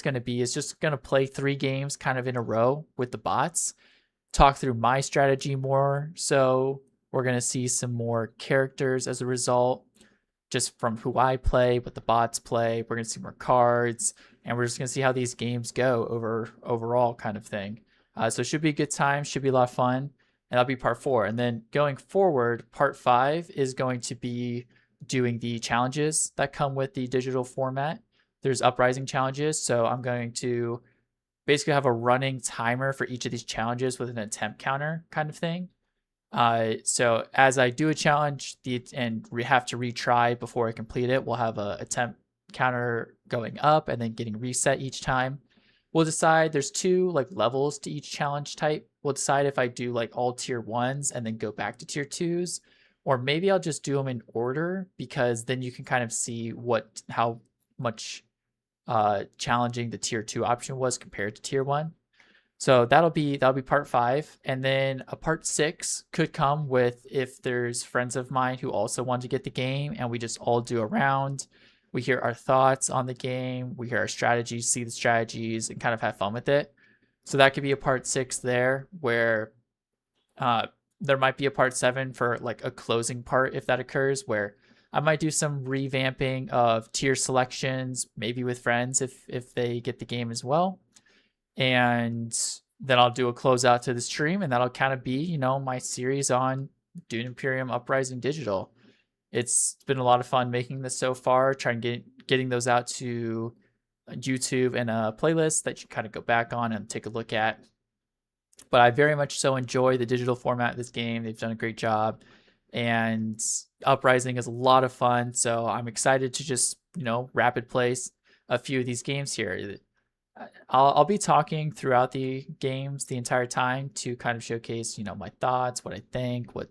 going to be is just going to play 3 games kind of in a row with the bots, talk through my strategy more. So we're going to see some more characters as a result, just from who I play, what the bots play. We're going to see more cards, and we're just going to see how these games go overall kind of thing. So it should be a good time, should be a lot of fun, and that'll be part 4. And then going forward, part 5 is going to be doing the challenges that come with the digital format. There's uprising challenges, so I'm going to basically have a running timer for each of these challenges with an attempt counter kind of thing. So as I do a challenge and we have to retry before I complete it, we'll have a attempt counter going up and then getting reset each time. We'll decide there's 2 like levels to each challenge type. We'll decide if I do like all tier 1s and then go back to tier 2s, or maybe I'll just do them in order, because then you can kind of see how much challenging the tier 2 option was compared to tier 1. So that'll be part 5, and then a part 6 could come with if there's friends of mine who also want to get the game, and we just all do a round. We hear our thoughts on the game, we hear our strategies, see the strategies, and kind of have fun with it. So that could be a part 6 there, where there might be a part 7 for like a closing part if that occurs, where I might do some revamping of tier selections, maybe with friends if they get the game as well. And then I'll do a closeout to the stream, and that'll kind of be, you know, my series on Dune Imperium Uprising Digital. It's been a lot of fun making this so far, getting those out to YouTube and a playlist that you kind of go back on and take a look at. But I very much so enjoy the digital format of this game. They've done a great job, and Uprising is a lot of fun. So I'm excited to just, you know, rapid place a few of these games here. I'll be talking throughout the games the entire time to kind of showcase, you know, my thoughts, what I think, what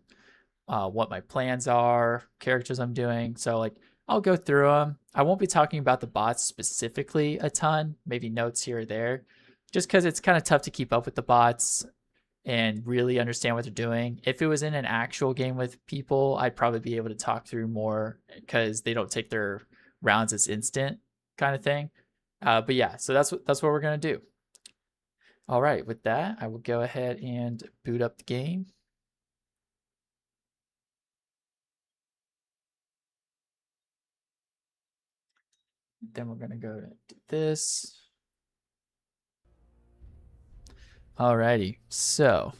my plans are, characters I'm doing. So like I'll go through them. I won't be talking about the bots specifically a ton, maybe notes here or there, just because it's kind of tough to keep up with the bots and really understand what they're doing. If it was in an actual game with people, I'd probably be able to talk through more, because they don't take their rounds as instant kind of thing. But yeah, so that's what we're gonna do. All right, with that, I will go ahead and boot up the game. Then we're gonna go do this. Alrighty, so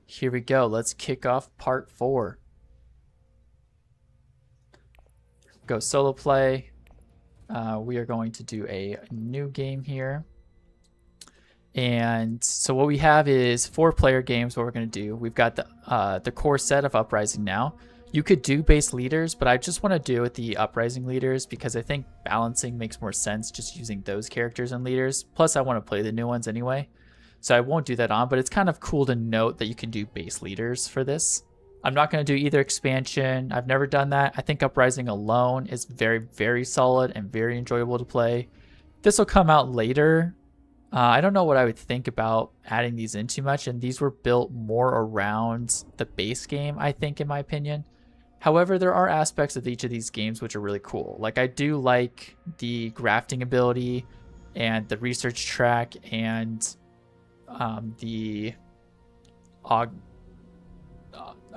here we go. Let's kick off part 4. Go solo play. We are going to do a new game here. And so what we have is 4-player games. What we're going to do, we've got the core set of Uprising now. You could do base leaders, but I just want to do with the Uprising leaders because I think balancing makes more sense just using those characters and leaders. Plus I want to play the new ones anyway, so I won't do that on, but it's kind of cool to note that you can do base leaders for this. I'm not going to do either expansion. I've never done that. I think Uprising alone is very, very solid and very enjoyable to play. This will come out later. I don't know what I would think about adding these in too much, and these were built more around the base game, I think, in my opinion. However, there are aspects of each of these games which are really cool. Like, I do like the grafting ability and the research track and the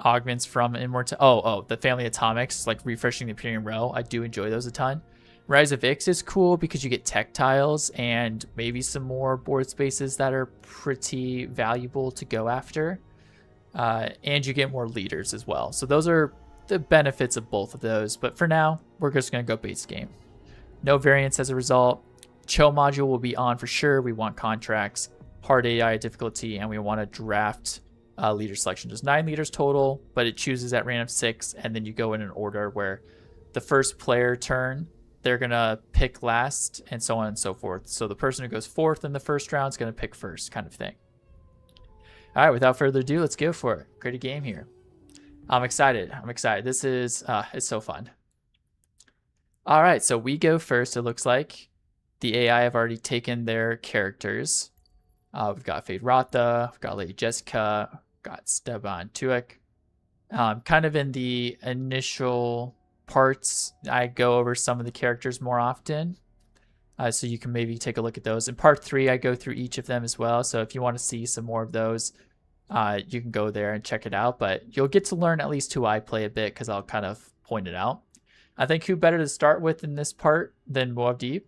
augments from Immortal. The family atomics, like refreshing the Imperium row. I do enjoy those a ton. Rise of Ix is cool because you get tech tiles and maybe some more board spaces that are pretty valuable to go after. And you get more leaders as well. So those are the benefits of both of those. But for now, we're just going to go base game. No variants as a result. Chill module will be on for sure. We want contracts, hard AI difficulty, and we want to draft leader selection. There's 9 leaders total, but it chooses at random 6, and then you go in an order where the first player turn, they're going to pick last, and so on and so forth. So the person who goes 4th in the first round is going to pick first, kind of thing. All right, without further ado, let's go for it. Create a game here. I'm excited. This is it's so fun. All right, so we go first. It looks like the AI have already taken their characters. We've got Fade Rotha, we've got Lady Jessica, we've got Steban Tuek. Kind of in the initial parts, I go over some of the characters more often. So you can maybe take a look at those. In part 3, I go through each of them as well. So if you want to see some more of those, you can go there and check it out. But you'll get to learn at least who I play a bit because I'll kind of point it out. I think who better to start with in this part than Moab-Deep.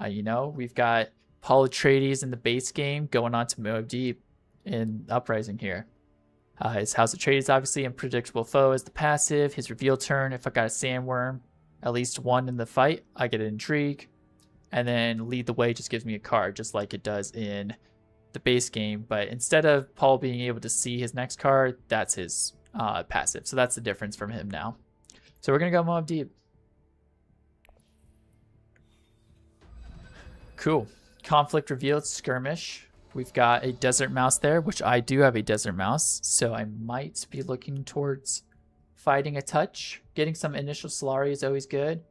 You know, we've got Paul Atreides in the base game going on to Moab-Deep in Uprising here. His House Atreides obviously unpredictable foe is the passive. His reveal turn, if I got a sandworm, at least one in the fight, I get an intrigue. And then lead the way just gives me a card, just like it does in the base game. But instead of Paul being able to see his next card, that's his passive. So that's the difference from him now. So we're going to go Moab-Deep. Cool. Conflict revealed, skirmish. We've got a desert mouse there, which I do have a desert mouse. So I might be looking towards fighting a touch. Getting some initial Solari is always good.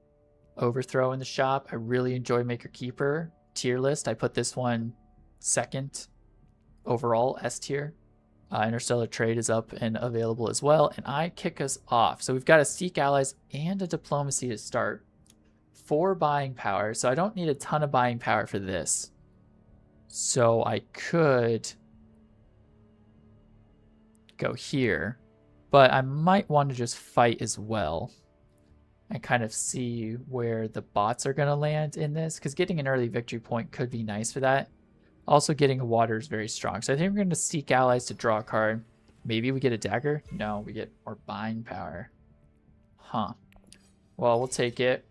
Overthrow in the shop. I really enjoy Maker Keeper. Tier list. I put this one second overall, S tier. Interstellar Trade is up and available as well. And I kick us off. So we've got a Seek Allies and a Diplomacy to start. 4 buying power. So I don't need a ton of buying power for this. So I could go here. But I might want to just fight as well. And kind of see where the bots are going to land in this. Because getting an early victory point could be nice for that. Also getting a water is very strong. So I think we're going to Seek Allies to draw a card. Maybe we get a dagger? No, we get more buying power. Huh. Well, we'll take it.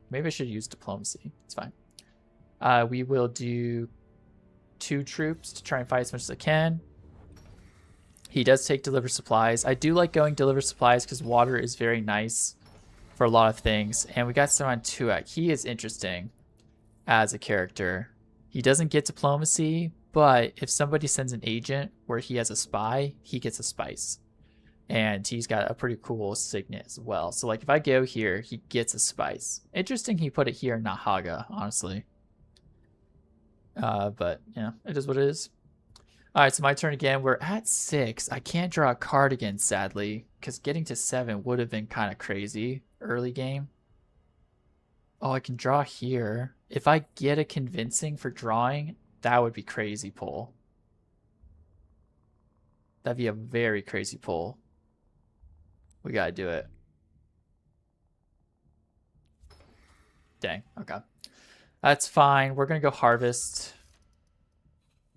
Maybe I should use Diplomacy. It's fine. We will do 2 troops to try and fight as much as I can. He does take Deliver Supplies. I do like going Deliver Supplies because water is very nice for a lot of things. And we got someone on 2-act. He is interesting as a character. He doesn't get Diplomacy, but if somebody sends an agent where he has a spy, he gets a spice. And he's got a pretty cool signet as well. So like if I go here, he gets a spice. Interesting he put it here, not Haga, honestly. But yeah, it is what it is. All right, so my turn again. We're at 6. I can't draw a card again, sadly, because getting to 7 would have been kind of crazy early game. Oh, I can draw here. If I get a convincing for drawing, that would be crazy pull. That'd be a very crazy pull. We gotta do it. Dang, okay. That's fine. We're gonna go harvest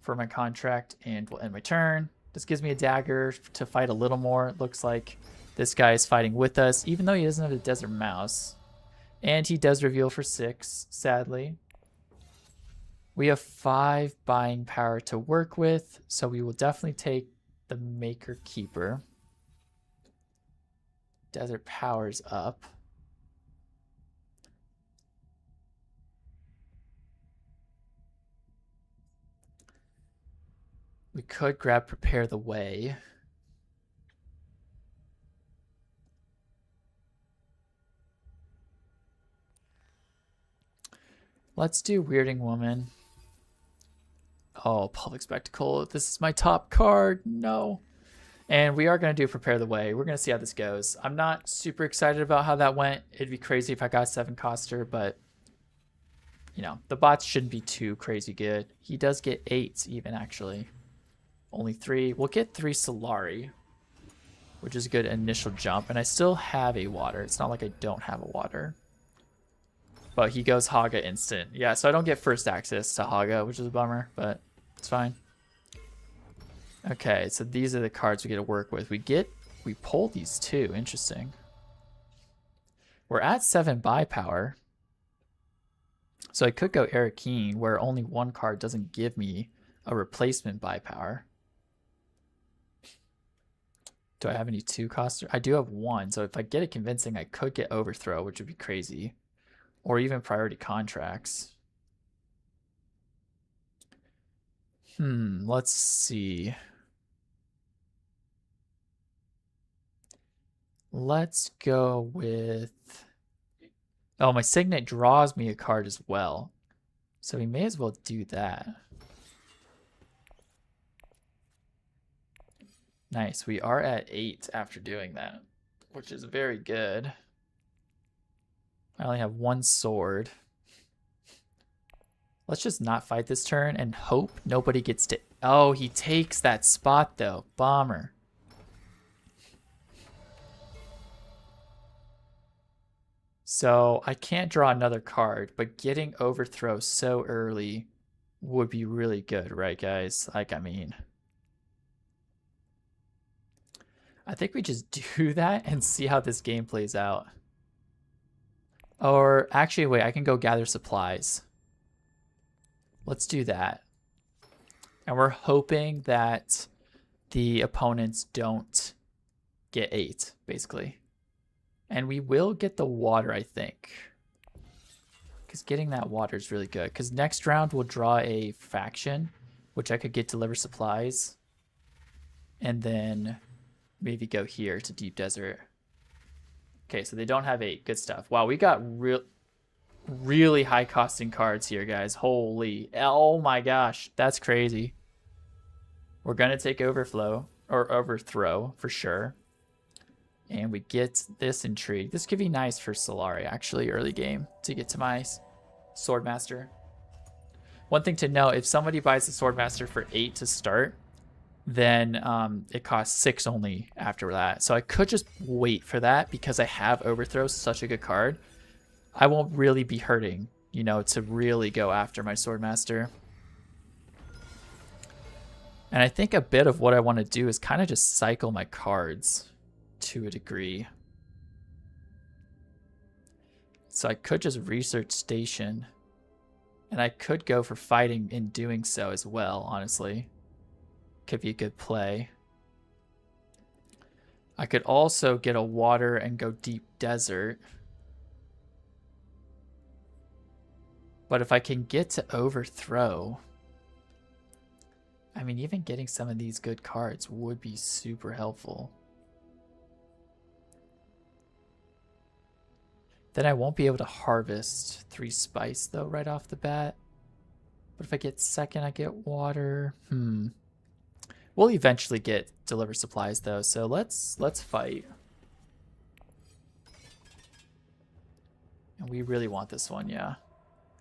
for my contract and we'll end my turn. This gives me a dagger to fight a little more. It looks like this guy is fighting with us, even though he doesn't have a desert mouse. And he does reveal for 6, sadly. We have 5 buying power to work with, so we will definitely take the Maker Keeper. Desert power's up. We could grab Prepare the Way. Let's do Weirding Woman. Oh, Public Spectacle. This is my top card. No. And we are going to do Prepare the Way. We're going to see how this goes. I'm not super excited about how that went. It'd be crazy if I got 7-coster, but you know, the bots shouldn't be too crazy good. He does get 8 even, actually. Only 3. We'll get 3 Solari, which is a good initial jump. And I still have a water. It's not like I don't have a water. But he goes Haga instant. Yeah, so I don't get first access to Haga, which is a bummer, but it's fine. Okay, so these are the cards we get to work with. We pull these 2. Interesting. We're at 7 buy power. So I could go Arakeen, where only 1 card doesn't give me a replacement buy power. Do I have any 2-coster? I do have 1, so if I get a convincing, I could get Overthrow, which would be crazy. Or even Priority Contracts. Let's see. Let's go with... Oh, my Signet draws me a card as well. So we may as well do that. Nice. We are at 8 after doing that, which is very good. I only have one sword. Let's just not fight this turn and hope nobody gets to... Oh, he takes that spot though. Bomber. So I can't draw another card, but getting overthrow so early would be really good, right, guys? Like, I mean, I think we just do that and see how this game plays out. Or actually, wait, I can go gather supplies. Let's do that. And we're hoping that the opponents don't get 8, basically. And we will get the water, I think. Because getting that water is really good. Because next round we'll draw a faction, which I could get deliver supplies. And then maybe go here to Deep Desert. Okay, so they don't have 8. Good stuff. Wow, we got really high costing cards here, guys. Holy, oh my gosh, that's crazy. We're gonna take overthrow for sure. And we get this intrigue. This could be nice for Solari, actually, early game to get to my Swordmaster. One thing to note, if somebody buys the Swordmaster for 8 to start, then it costs 6 only after that. So I could just wait for that because I have Overthrow, such a good card. I won't really be hurting, you know, to really go after my Swordmaster. And I think a bit of what I want to do is kind of just cycle my cards to a degree. So I could just research station. And I could go for fighting in doing so as well, honestly. Could be a good play. I could also get a water and go deep desert. But if I can get to overthrow, I mean, even getting some of these good cards would be super helpful. Then I won't be able to harvest 3 spice though right off the bat. But if I get second, I get water. We'll eventually get deliver supplies though, so let's fight. And we really want this one, yeah.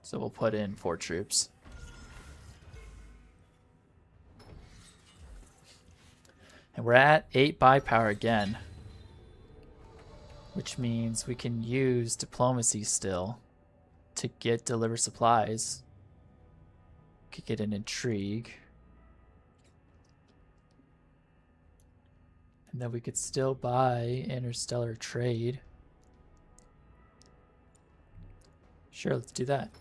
So we'll put in 4 troops. And we're at 8 buy power again. Which means we can use diplomacy still to get deliver supplies. Could get an intrigue. And then we could still buy interstellar trade. Sure, let's do that.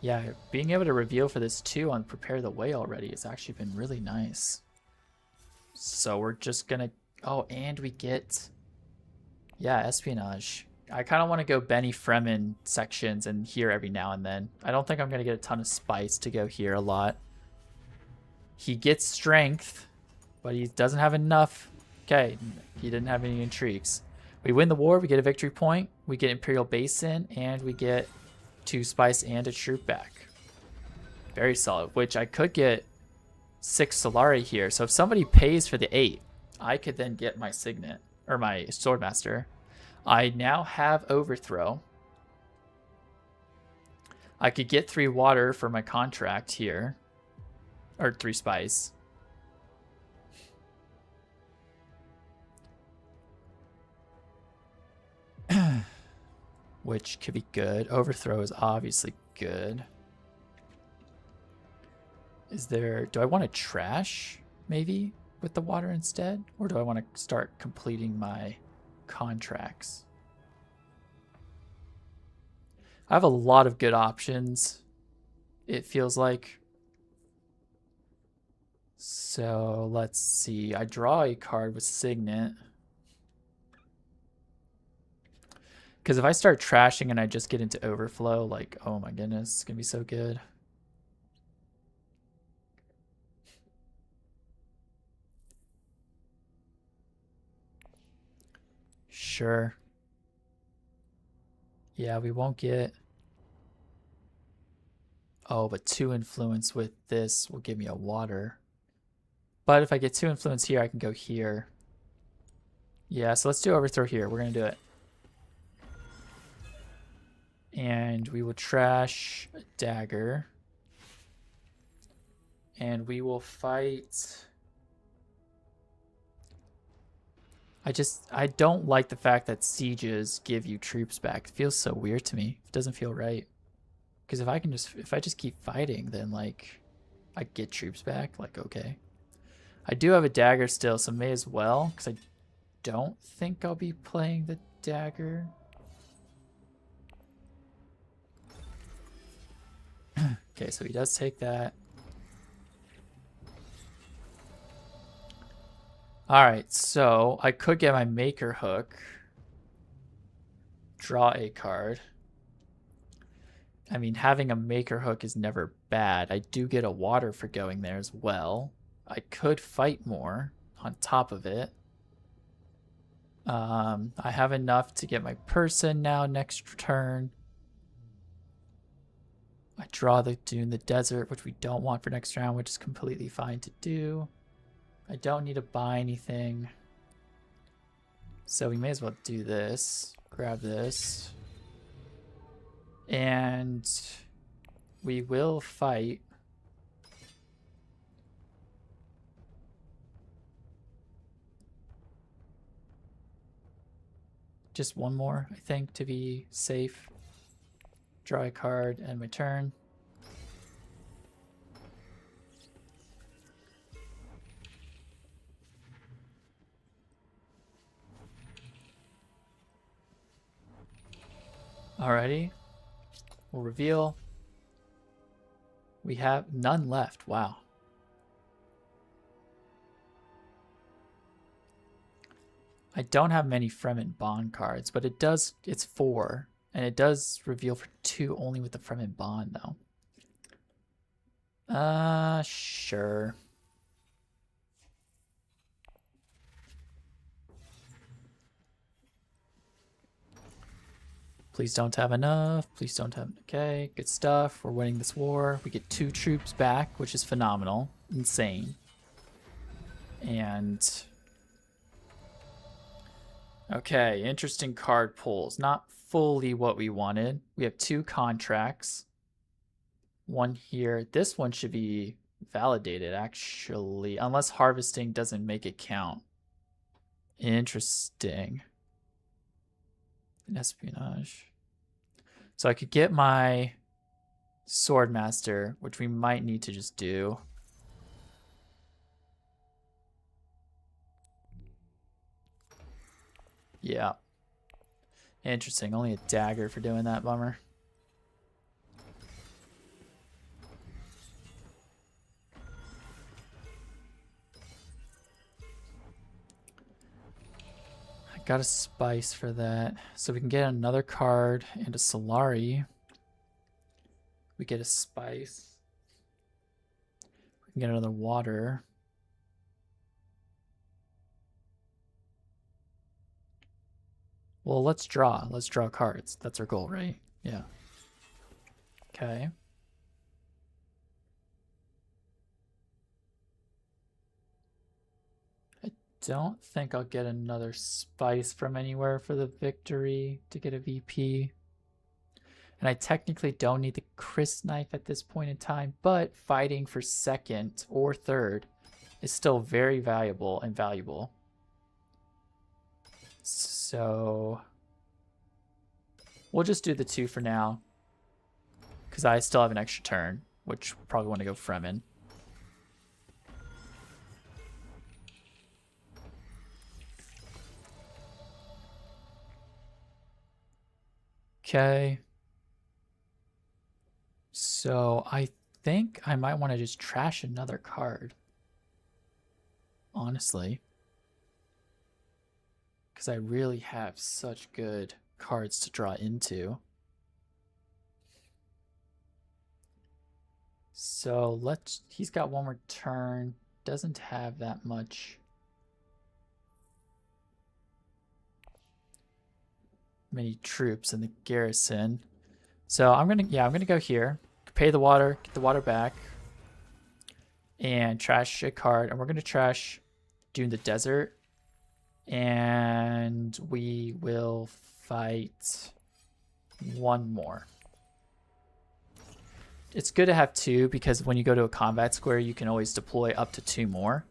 Yeah, being able to reveal for this too on Prepare the Way already has actually been really nice. So we're just gonna... Oh, and we get... Yeah, espionage. I kind of want to go Benny Fremen sections and here every now and then. I don't think I'm going to get a ton of spice to go here a lot. He gets strength, but he doesn't have enough. Okay, he didn't have any intrigues. We win the war, we get a victory point, we get Imperial Basin, and we get 2 spice and a troop back. Very solid, which I could get 6 Solari here. So if somebody pays for the 8, I could then get my Signet, or my Swordmaster. I now have Overthrow. I could get 3 water for my contract here. Or 3 spice. Which could be good. Overthrow is obviously good. Is there... Do I want to trash, maybe, with the water instead? Or do I want to start completing my contracts? I have a lot of good options, it feels like. So let's see. I draw a card with Signet. Because if I start trashing and I just get into overflow, like, oh my goodness, it's going to be so good. Sure. Yeah, we won't get... Oh, but 2 influence with this will give me a water. But if I get 2 influence here, I can go here. Yeah, so let's do overthrow here. We're going to do it. And we will trash a dagger. And we will fight... I don't like the fact that sieges give you troops back. It feels so weird to me. It doesn't feel right. Because if I just keep fighting, then like I get troops back. Like, okay. I do have a dagger still, so may as well, because I don't think I'll be playing the dagger. Okay, so he does take that. Alright, so I could get my Maker Hook. Draw a card. I mean, having a Maker Hook is never bad. I do get a water for going there as well. I could fight more on top of it. I have enough to get my person now next turn. I draw the Dune the Desert, which we don't want for next round, which is completely fine to do. I don't need to buy anything. So we may as well do this. Grab this. And we will fight. Just one more, I think, to be safe. Draw a card, end my turn. Alrighty. We'll reveal. We have none left. Wow. I don't have many Fremen Bond cards, but it's 4. And it does reveal for 2 only with the Fremen Bond, though. Sure. Please don't have enough. Please don't have... Okay, good stuff. We're winning this war. We get 2 troops back, which is phenomenal. Insane. And... Okay, interesting card pulls. Not fully what we wanted. We have 2 contracts. One here. This one should be validated, actually. Unless harvesting doesn't make it count. Interesting. An espionage. So I could get my Swordmaster, which we might need to just do. Yeah. Interesting. Only a dagger for doing that. Bummer. I got a spice for that. So we can get another card and a Solari. We get a spice. We can get another water. Well, let's draw. Let's draw cards. That's our goal, right? Yeah. Okay. I don't think I'll get another spice from anywhere for the victory to get a VP. And I technically don't need the Chris knife at this point in time, but fighting for 2nd or 3rd is still very valuable and valuable. So we'll just do the 2 for now, because I still have an extra turn, which probably want to go Fremen. Okay. So I think I might want to just trash another card. Honestly. Because I really have such good cards to draw into. So he's got one more turn. Doesn't have that much. Many troops in the garrison. So I'm gonna go here. pay the water, get the water back, and trash a card. And we're going to trash Dune the Desert. And we will fight one more. It's good to have two because when you go to a combat square, you can always deploy up to two more.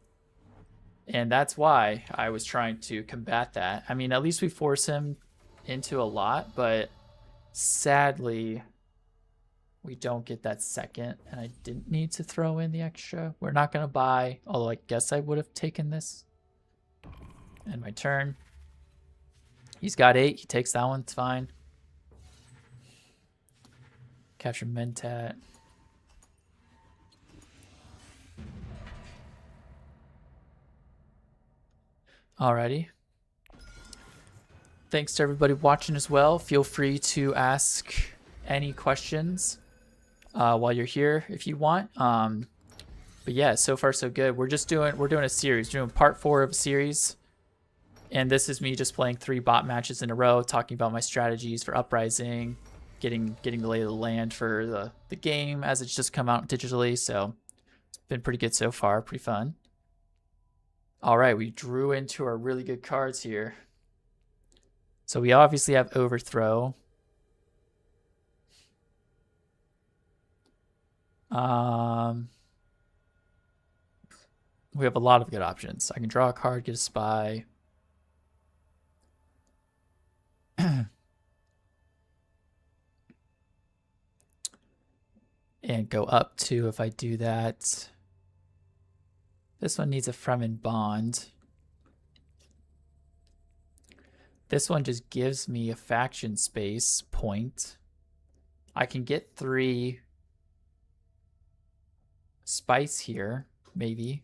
And that's why I was trying to combat that. I mean, at least we force him into a lot, but sadly, we don't get that second. And I didn't need to throw in the extra. We're not going to buy, although I guess I would have taken this. And my turn. He's got 8. He takes that one. It's fine. Capture Mentat. Alrighty. Thanks to everybody watching as well. Feel free to ask any questions while you're here if you want. But yeah, so far so good. We're doing a series. We're doing part 4 of a series. And this is me just playing 3 bot matches in a row, talking about my strategies for Uprising, getting the lay of the land for the game as it's just come out digitally. So it's been pretty good so far, pretty fun. All right, we drew into our really good cards here. So we obviously have Overthrow. We have a lot of good options. I can draw a card, get a spy. And go up to, if I do that. This one needs a Fremen Bond. This one just gives me a faction space point. I can get 3 spice here, maybe.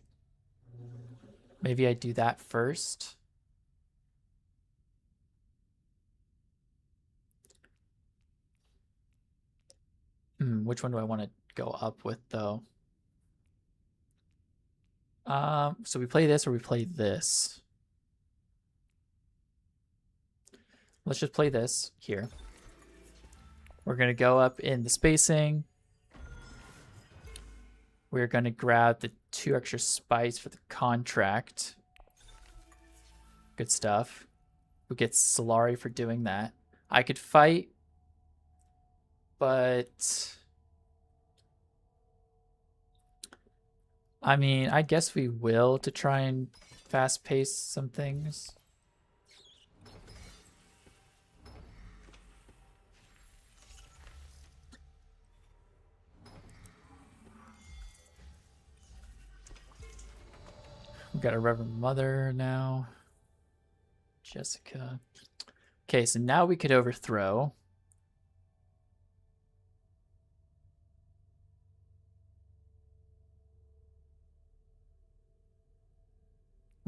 Maybe I do that first. Which one do I want to go up with, though? So we play this or we play this? Let's just play this here. We're going to go up in the spacing. We're going to grab the 2 extra spice for the contract. Good stuff. We get Solari for doing that. I could fight, but I mean, I guess we will to try and fast pace some things. We've got a Reverend Mother now. Jessica. Okay, so now we could overthrow.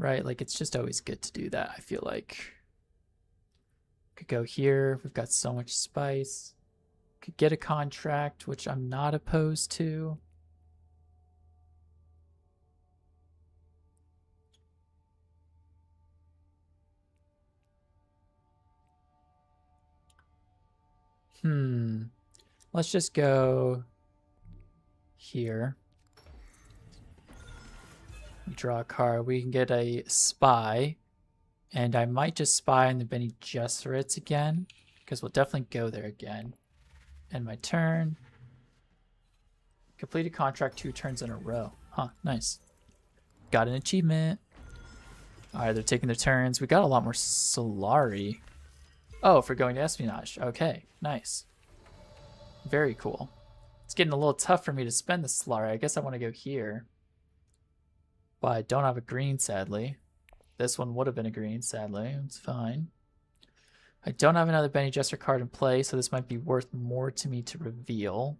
Right, like it's just always good to do that, I feel like. Could go here. We've got so much spice. Could get a contract, which I'm not opposed to. Let's just go here. Draw a card. We can get a spy. And I might just spy on the Bene Gesserits again, because we'll definitely go there again. End my turn. Complete a contract 2 turns in a row. Huh, nice. Got an achievement. Alright, they're taking their turns. We got a lot more Solari. Oh, for going to espionage. Okay, nice. Very cool. It's getting a little tough for me to spend the Solari. I guess I want to go here. But I don't have a green, sadly. This one would have been a green, sadly. It's fine. I don't have another Bene Gesserit card in play, so this might be worth more to me to reveal.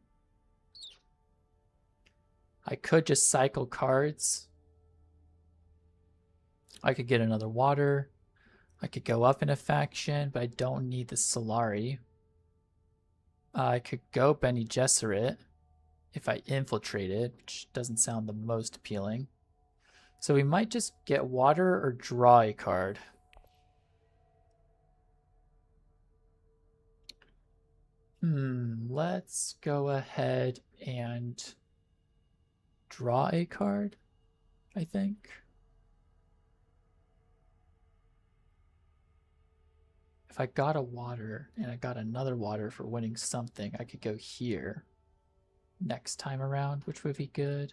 I could just cycle cards. I could get another water. I could go up in a faction, but I don't need the Solari. I could go Bene Gesserit if I infiltrated, which doesn't sound the most appealing. So we might just get water or draw a card. Let's go ahead and draw a card, I think. If I got a water and I got another water for winning something, I could go here next time around, which would be good.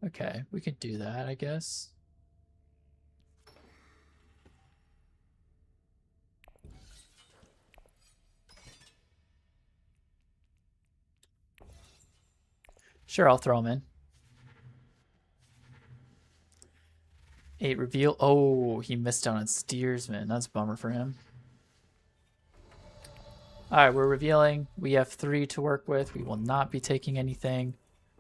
Okay, we could do that, I guess. Sure, I'll throw him in. 8 reveal. Oh, he missed out on Steersman. That's a bummer for him. Alright, we're revealing. We have 3 to work with. We will not be taking anything.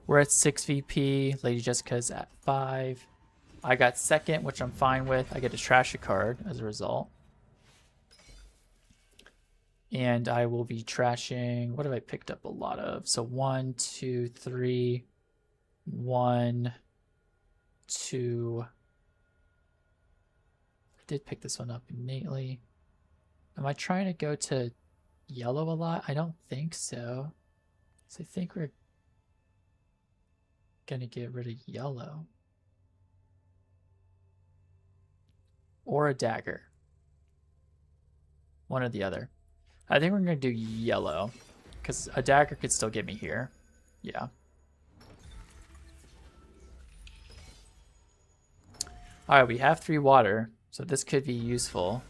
We're at 6 VP. Lady Jessica's at 5. I got second, which I'm fine with. I get to trash a card as a result. And I will be trashing. What have I picked up a lot of? So 1, 2, 3. 1, 2. I did pick this one up innately. Am I trying to go to yellow a lot? I don't think so. So I think we're gonna get rid of yellow. Or a dagger. One or the other. I think we're gonna do yellow, because a dagger could still get me here. Yeah. Alright, we have 3 water, so this could be useful.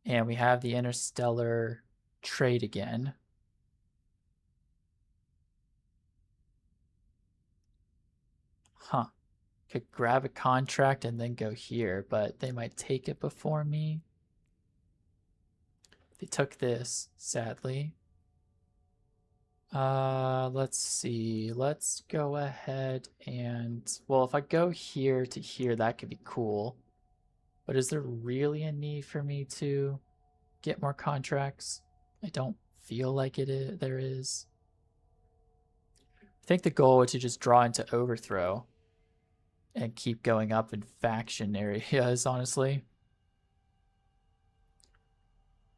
And we have the interstellar trade again. Huh. Could grab a contract and then go here, but they might take it before me. They took this, sadly. Let's see. Let's go ahead and... Well, if I go here to here, that could be cool. But is there really a need for me to get more contracts? I don't feel like there is. I think the goal was to just draw into overthrow and keep going up in faction areas, honestly.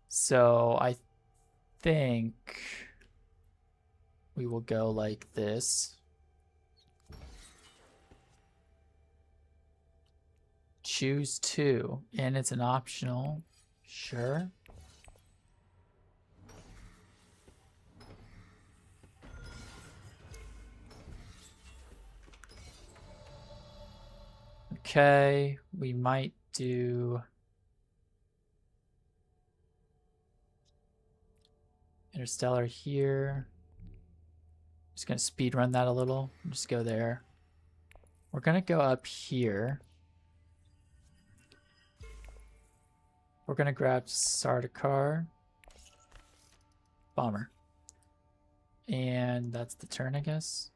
So I think we will go like this. Choose 2, and it's an optional. Sure. Okay, we might do Interstellar here. Just gonna speed run that a little. Just go there. We're gonna go up here. We're gonna grab Sardaukar. Bomber. And that's the turn, I guess.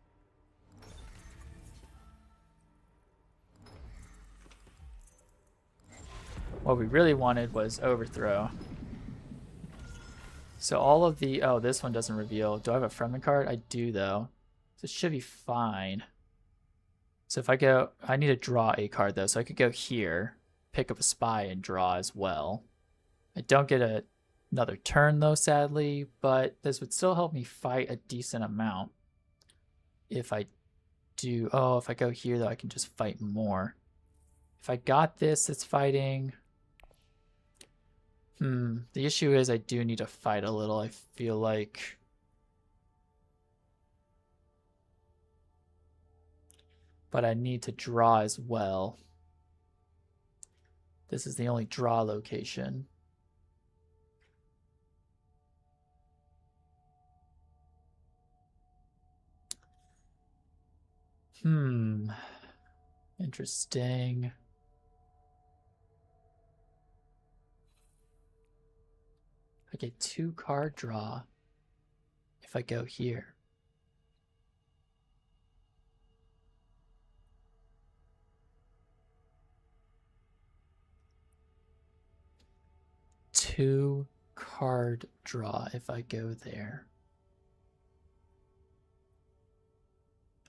What we really wanted was overthrow. So all of the... Oh, this one doesn't reveal. Do I have a friendly card? I do, though. So it should be fine. So if I go... I need to draw a card, though. So I could go here, pick up a spy, and draw as well. I don't get another turn, though, sadly. But this would still help me fight a decent amount. If I do... Oh, if I go here, though, I can just fight more. If I got this, it's fighting... The issue is I do need to fight a little, I feel like. But I need to draw as well. This is the only draw location. Interesting. I get 2 card draw if I go here. Two card draw if I go there.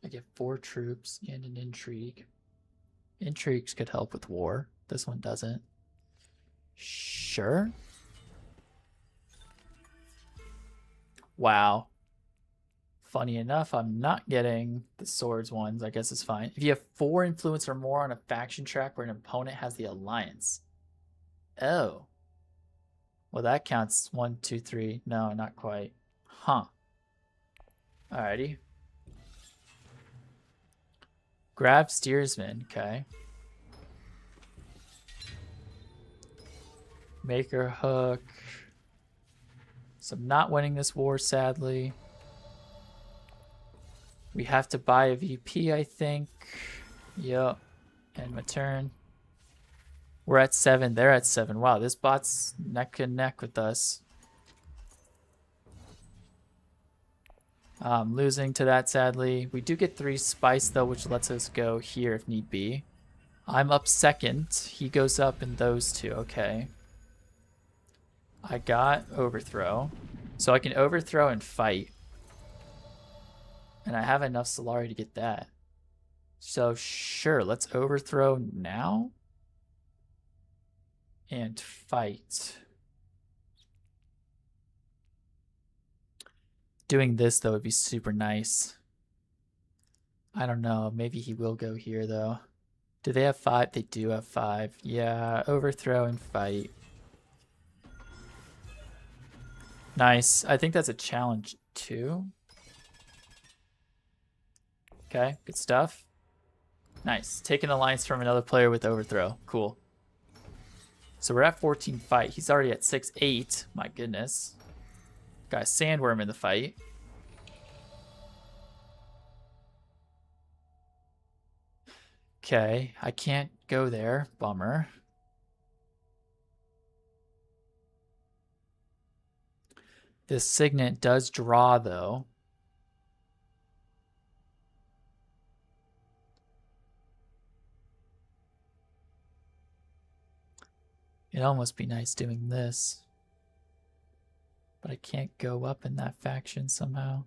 I get 4 troops and an intrigue. Intrigues could help with war. This one doesn't. Sure. Wow. Funny enough, I'm not getting the swords ones. I guess it's fine. If you have 4 influence or more on a faction track where an opponent has the alliance. Oh. Well, that counts 1, 2, 3. No, not quite. Huh. Alrighty. Grab steersman. Okay. Maker hook. So I'm not winning this war, sadly. We have to buy a VP, I think. Yep. And my turn. We're at 7. They're at 7. Wow, this bot's neck and neck with us. Losing to that, sadly. We do get 3 spice, though, which lets us go here if need be. I'm up 2nd. He goes up in those 2. Okay. I got overthrow. So I can overthrow and fight. And I have enough Solari to get that. So sure, let's overthrow now. And fight. Doing this, though, would be super nice. I don't know. Maybe he will go here, though. Do they have 5? They do have 5. Yeah, overthrow and fight. Nice. I think that's a challenge, too. Okay, good stuff. Nice. Taking alliance from another player with overthrow. Cool. So we're at 14 fight. He's already at 6-8. My goodness. Got a sandworm in the fight. Okay, I can't go there. Bummer. This signet does draw, though. It'd almost be nice doing this. But I can't go up in that faction somehow.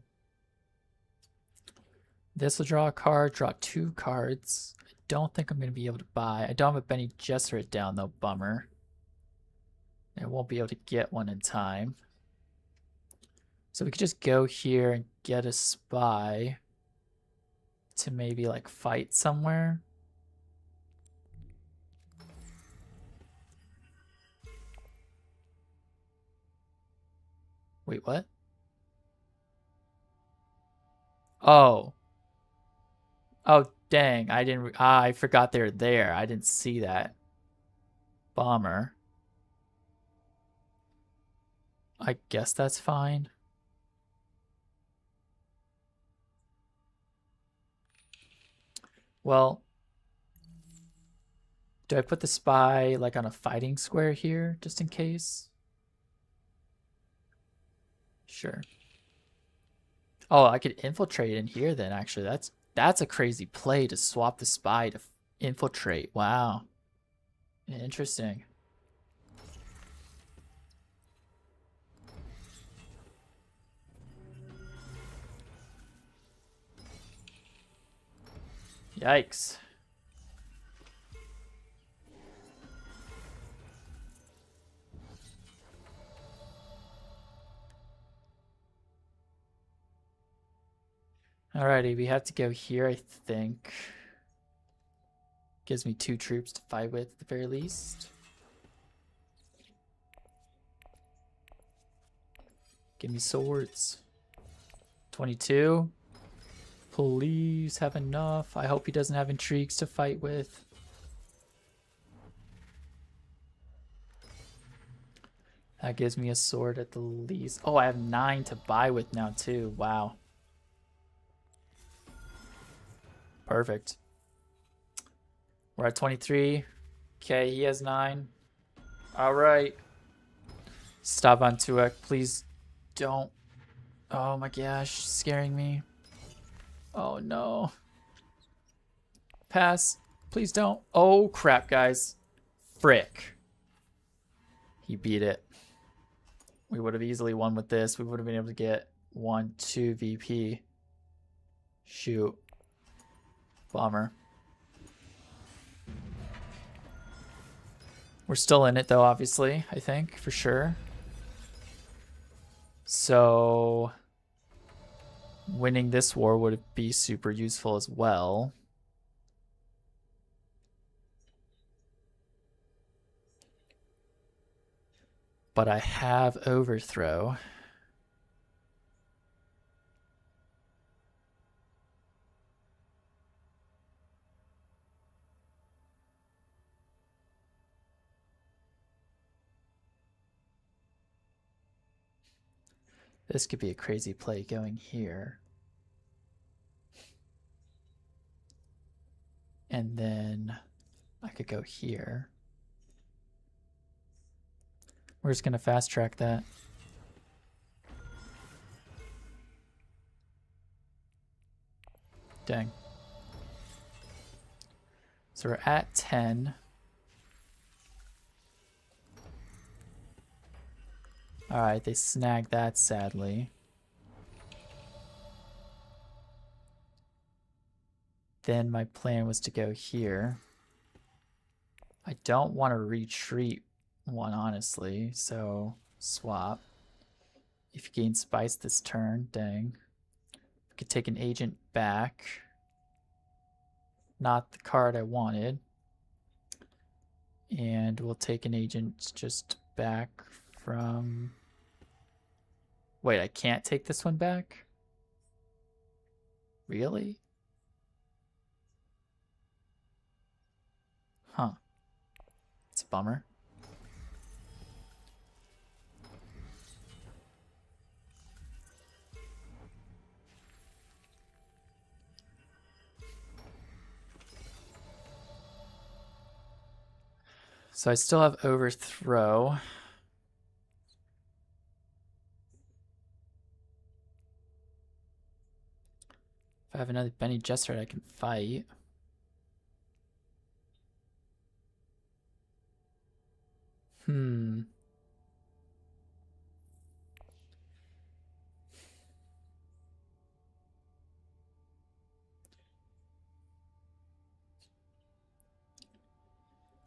This will draw a card, draw 2 cards. I don't think I'm going to be able to buy. I don't have a Benny Gesserit down, though. Bummer. I won't be able to get one in time. So we could just go here and get a spy to maybe like fight somewhere. Wait, what? Oh. Oh, dang. I didn't. I forgot they're there. I didn't see that. Bomber. I guess that's fine. Well, do I put the spy like on a fighting square here just in case? Sure. Oh, I could infiltrate in here then, actually. That's a crazy play to swap the spy to infiltrate. Wow. Interesting. Yikes. Alrighty, we have to go here, I think. Gives me 2 troops to fight with at the very least. Give me swords. 22. Please have enough. I hope he doesn't have intrigues to fight with. That gives me a sword at the least. Oh, I have 9 to buy with now too. Wow. Perfect. We're at 23. Okay, he has 9. All right. Stop on 2x. Please don't. Oh my gosh, scaring me. Oh no. Pass. Please don't. Oh crap, guys. Frick. He beat it. We would have easily won with this. We would have been able to get 1, 2 VP. Shoot. Bummer. We're still in it though, obviously, I think, for sure. So winning this war would be super useful as well. But I have overthrow. This could be a crazy play going here. And then I could go here. We're just going to fast track that. Dang. So we're at 10. Alright, they snagged that sadly. Then my plan was to go here. I don't want to retreat one, honestly, so swap. If you gain spice this turn, dang. I could take an agent back. Not the card I wanted. And we'll take an agent just back from... Wait, I can't take this one back? Really? Huh. It's a bummer. So I still have overthrow. If I have another Benny Gesserit, I can fight.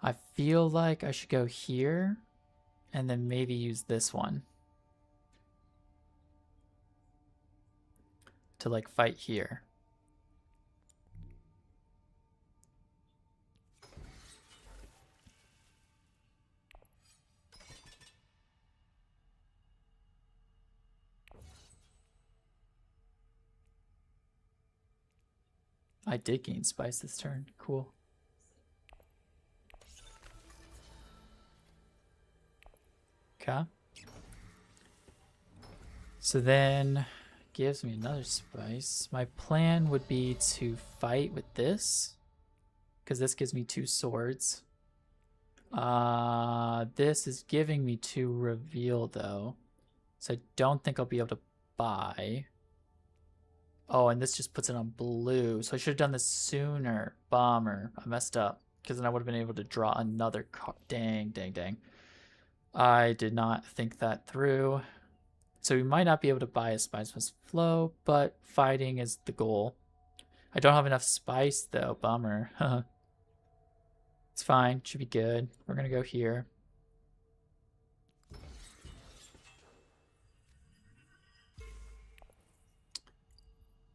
I feel like I should go here and then maybe use this one to like fight here. I did gain spice this turn. Cool. Okay. So then gives me another spice. My plan would be to fight with this because this gives me 2 swords. This is giving me 2 reveal though. So I don't think I'll be able to buy. Oh, and this just puts it on blue. So I should have done this sooner. Bummer. I messed up. Because then I would have been able to draw another card. Dang, dang, dang. I did not think that through. So we might not be able to buy a Spice Must Flow, but fighting is the goal. I don't have enough spice though. Bummer. It's fine. Should be good. We're going to go here.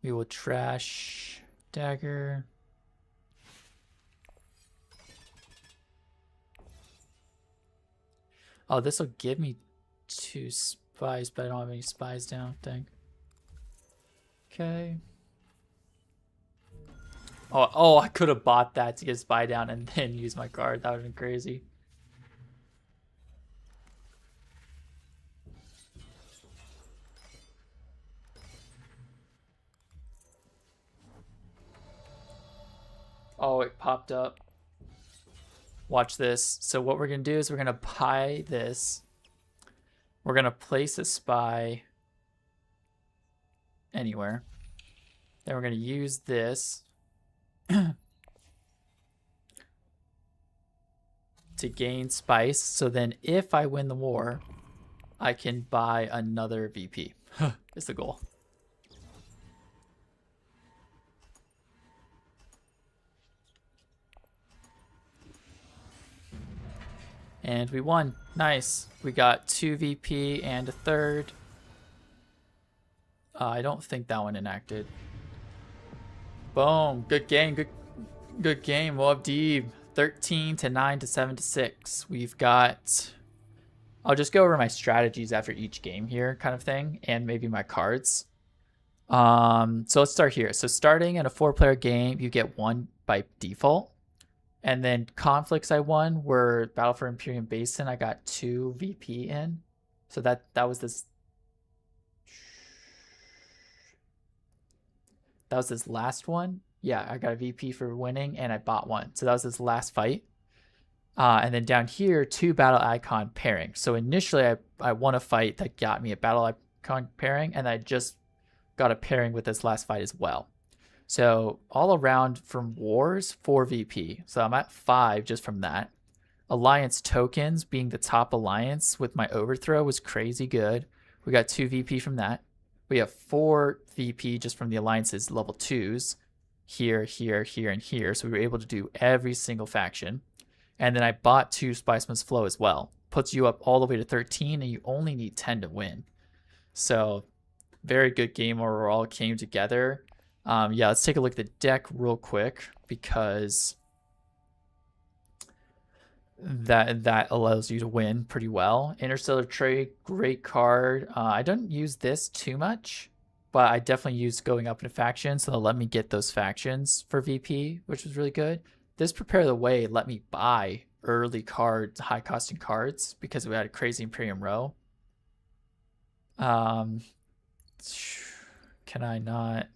We will trash dagger. Oh, this will give me 2 spies, but I don't have any spies down. Dang. Okay. Oh, I could have bought that to get spy down and then use my card. That would have been crazy. Oh, it popped up. Watch this. So what we're going to do is we're going to buy this. We're going to place a spy anywhere. Then we're going to use this to gain spice. So then if I win the war, I can buy another VP. Is the goal. And we won. Nice. We got 2 VP and a third. I don't think that one enacted. Boom. Good game. Good game. Muad'Dib. 13 to 9 to 7 to 6. We've got... I'll just go over my strategies after each game here, kind of thing, and maybe my cards. So let's start here. So starting in a 4-player game, you get 1 by default. And then conflicts I won were Battle for Imperium Basin. I got 2 VP in. So that was this. That was this last one. Yeah, I got a VP for winning, and I bought 1. So that was this last fight. And then down here, 2 battle icon pairing. So initially, I won a fight that got me a battle icon pairing, and I just got a pairing with this last fight as well. So all around from wars, 4 VP. So I'm at 5 just from that. Alliance tokens being the top alliance with my overthrow was crazy good. We got 2 VP from that. We have 4 VP just from the alliances level 2s. Here, here, here, and here. So we were able to do every single faction. And then I bought 2 Spiceman's Flow as well. Puts you up all the way to 13, and you only need 10 to win. So very good game overall. Came together. Yeah, let's take a look at the deck real quick, because that allows you to win pretty well. Interstellar Trade, great card. I don't use this too much, but I definitely use going up in a faction, so they'll let me get those factions for VP, which was really good. This Prepare the Way let me buy early cards, high costing cards, because we had a crazy Imperium row. Can I not?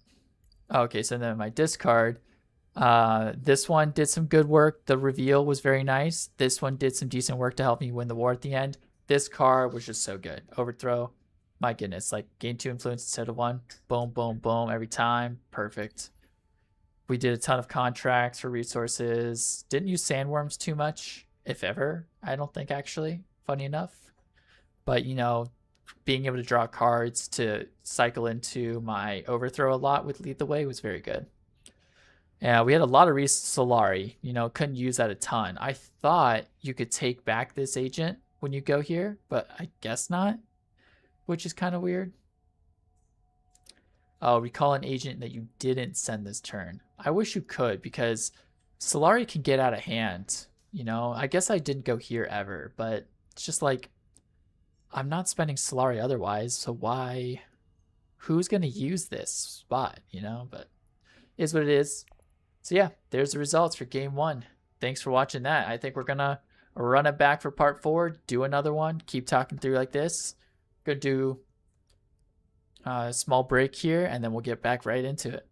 Okay, so then my discard, this one did some good work. The reveal was very nice. This one did some decent work to help me win the war at the end. This card was just so good. Overthrow, my goodness, like gain 2 influence instead of 1. Boom, boom, boom, every time. Perfect. We did a ton of contracts for resources. Didn't use sandworms too much, if ever. I don't think, actually, funny enough. But, you know, being able to draw cards to cycle into my overthrow a lot with Lead the Way was very good. Yeah, we had a lot of Solari. You know, couldn't use that a ton. I thought you could take back this agent when you go here, but I guess not, which is kind of weird. Oh, recall an agent that you didn't send this turn. I wish you could, because Solari can get out of hand. You know, I guess I didn't go here ever, but it's just like, I'm not spending Solari otherwise, so why? Who's going to use this spot, you know? But it is what it is. So yeah, there's the results for game 1. Thanks for watching that. I think we're going to run it back for part 4, do another one, keep talking through like this. Gonna do a small break here, and then we'll get back right into it.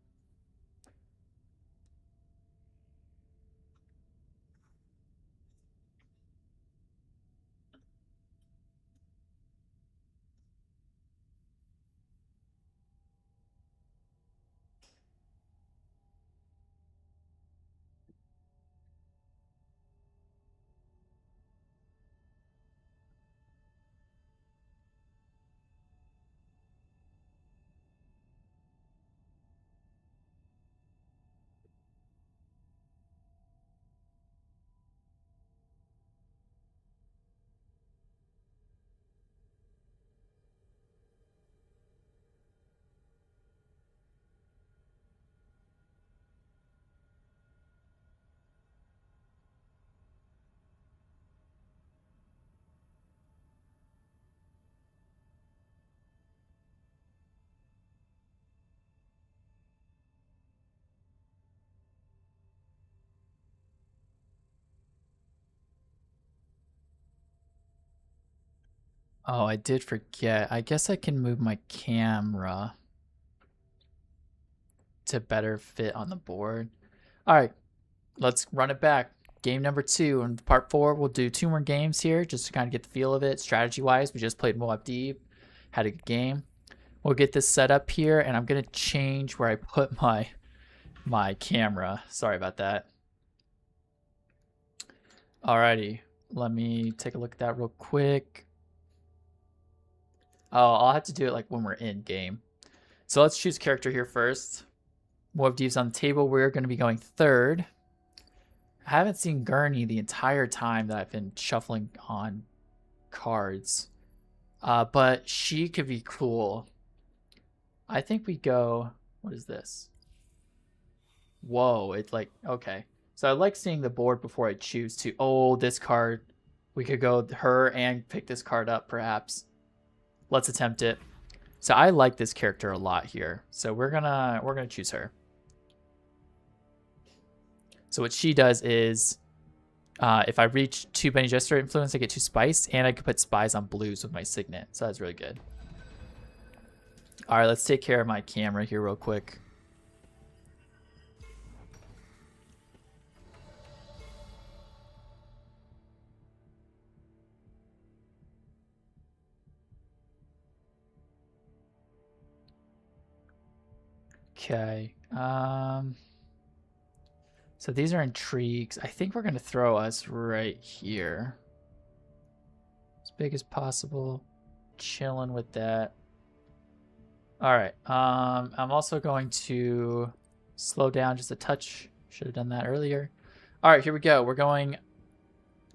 Oh, I did forget. I guess I can move my camera to better fit on the board. All right, let's run it back. Game number 2 and part 4. We'll do 2 more games here just to kind of get the feel of it. Strategy wise, we just played Muad'Dib, had a good game. We'll get this set up here, and I'm gonna change where I put my camera. Sorry about that. Alrighty, let me take a look at that real quick. Oh, I'll have to do it like when we're in game. So let's choose character here first. Muad'Dib's on the table. We're going to be going third. I haven't seen Gurney the entire time that I've been shuffling on cards. But she could be cool. I think we go. What is this? Whoa! It's like okay. So I like seeing the board before I choose to. Oh, this card. We could go her and pick this card up, perhaps. Let's attempt it. So I like this character a lot here. So we're gonna choose her. So what she does is, if I reach 2 Benny Gesture influence, I get 2 spice, and I can put spies on blues with my signet. So that's really good. All right, let's take care of my camera here real quick. Okay. So these are intrigues. I think we're gonna throw us right here, as big as possible. Chilling with that. All right. I'm also going to slow down just a touch. Should have done that earlier. All right, here we go. We're going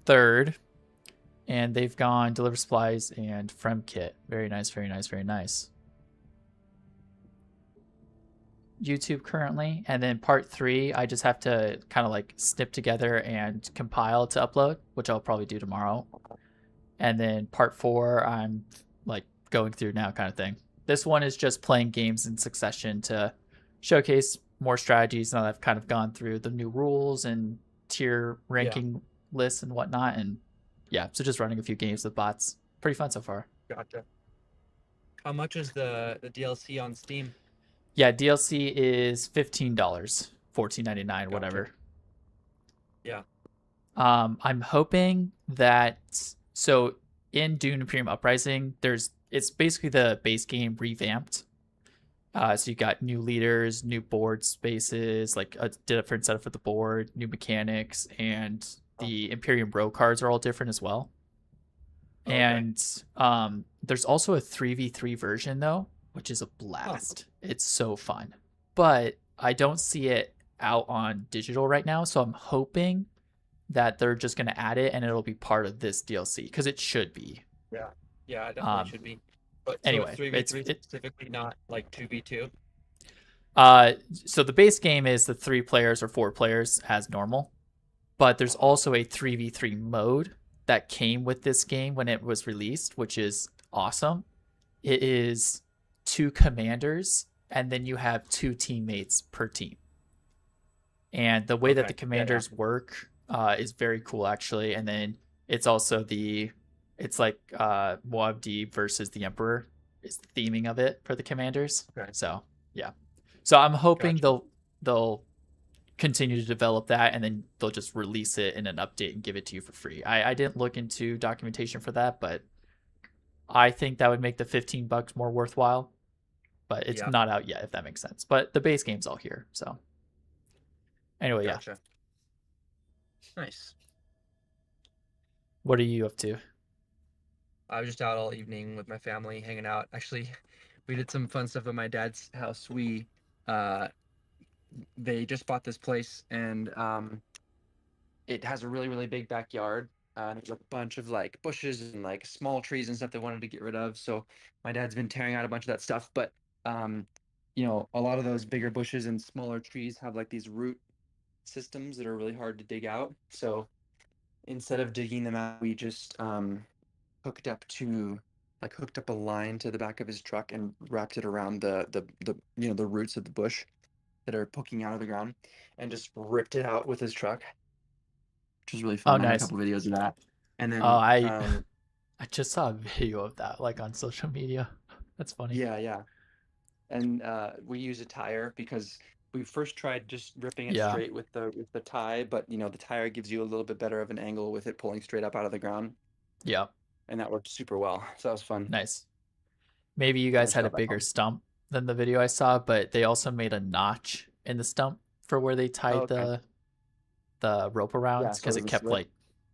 third, and they've gone deliver supplies and frem kit. Very nice, very nice, very nice. YouTube currently, and then part 3 I just have to kind of like snip together and compile to upload, which I'll probably do tomorrow. And then part 4 I'm like going through now, kind of thing. This one is just playing games in succession to showcase more strategies now that I've kind of gone through the new rules and tier ranking lists and whatnot. And yeah, so just running a few games with bots. Pretty fun so far. Gotcha. How much is the DLC on Steam? Yeah, DLC is $15, $14.99, whatever. Gotcha. Yeah. I'm hoping that so in Dune Imperium Uprising, it's basically the base game revamped. So you got new leaders, new board spaces, like a different setup for the board, new mechanics, and the Imperium Row cards are all different as well. Okay. And there's also a 3v3 version though, which is a blast. It's so fun. But I don't see it out on digital right now, so I'm hoping that they're just going to add it and it'll be part of this DLC because it should be. Yeah. Yeah, it definitely should be. But so it's Anyway, 3v3 specifically, not like 2v2? So the base game is the 3 players or 4 players as normal, but there's also a 3v3 mode that came with this game when it was released, which is awesome. It is 2 commanders and then you have 2 teammates per team. And the way that the commanders work is very cool actually. And then it's also it's like Muad'Dib versus the Emperor is the theming of it for the commanders. Okay. So yeah. So I'm hoping they'll continue to develop that and then they'll just release it in an update and give it to you for free. I didn't look into documentation for that, but I think that would make the $15 more worthwhile. But it's not out yet, if that makes sense. But the base game's all here, so anyway, Gotcha. Nice. What are you up to? I was just out all evening with my family, hanging out. Actually, we did some fun stuff at my dad's house. They just bought this place, and it has a really, really big backyard. And there's a bunch of like bushes and like small trees and stuff they wanted to get rid of. So my dad's been tearing out a bunch of that stuff. But a lot of those bigger bushes and smaller trees have like these root systems that are really hard to dig out. So instead of digging them out, we just hooked up a line to the back of his truck and wrapped it around the roots of the bush that are poking out of the ground, and just ripped it out with his truck, which was really fun. Oh, I have a nice. couple videos of that. And Oh, then I just saw a video of that, like on social media. That's funny. yeah. And we use a tire because we first tried just ripping it Yeah. straight with the tie, but the tire gives you a little bit better of an angle with it pulling straight up out of the ground. Yeah. And that worked super well. So that was fun. Nice. Maybe you guys Finished had a up at bigger home. stump than the video I saw, but they also made a notch in the stump for where they Oh, tied okay. the rope around Yeah, so because it it was a kept slip.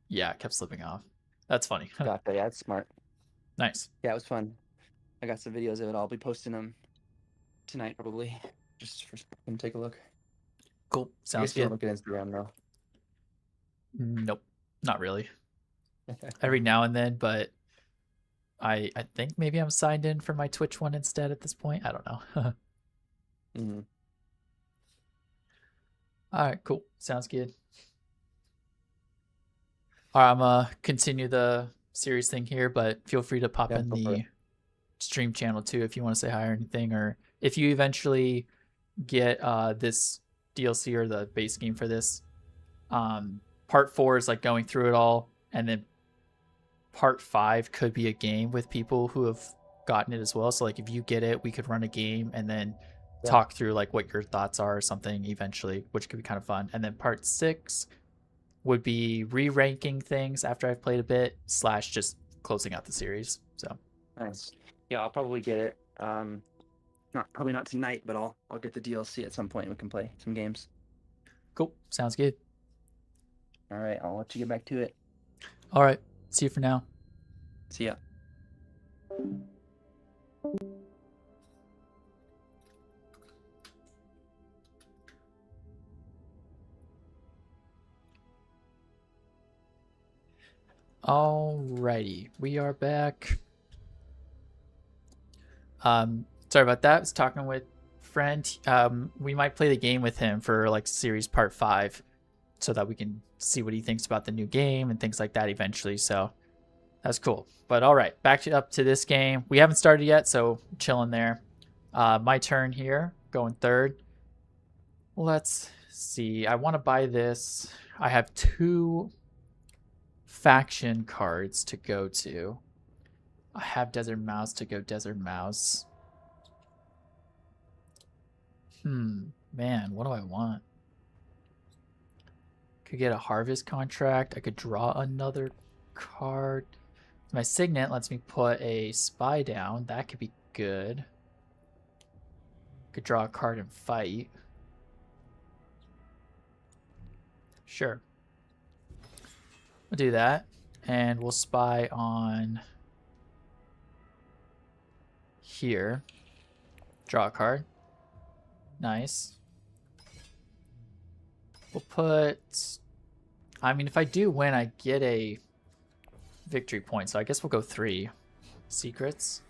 it kept slipping off. That's funny. Gotcha. Yeah, it's smart. Nice. Yeah, it was fun. I got some videos of it. I'll be posting them tonight probably, just for them to take a look. Cool. I Sounds guess you don't good. look at Instagram though. Nope, not really. Every now and then, but I think maybe I'm signed in for my Twitch one instead at this point. I don't know. Mm-hmm. All right, cool. Sounds good. All right, I'm gonna continue the series thing here, but feel free to pop Yeah, in go for it. the stream channel too if you want to say hi or anything, or if you eventually get this DLC or the base game for this. Part 4 is like going through it all, and then part 5 could be a game with people who have gotten it as well. So like if you get it, we could run a game and then Yeah. talk through like what your thoughts are or something eventually, which could be kind of fun. And then part 6 would be re-ranking things after I've played a bit / just closing out the series. So Nice. Yeah, I'll probably get it. Probably not tonight, but I'll get the DLC at some point. We can play some games. cool. Sounds good. All right, I'll let you get back to it. All right. See you for now. See ya. Alrighty, we are back. Sorry about that. I was talking with friend. We might play the game with him for like series part 5, so that we can see what he thinks about the new game and things like that eventually. So that's cool. But all right, up to this game. We haven't started yet, so chilling there. My turn here, going third. Let's see. I want to buy this. I have 2 faction cards to go to. I have Desert Mouse to go Desert Mouse. Man, what do I want? Could get a harvest contract. I could draw another card. My signet lets me put a spy down. That could be good. Could draw a card and fight. Sure. We'll do that. And we'll spy on here. Draw a card. Nice. We'll put... I mean, if I do win, I get a victory point. So I guess we'll go 3. Secrets.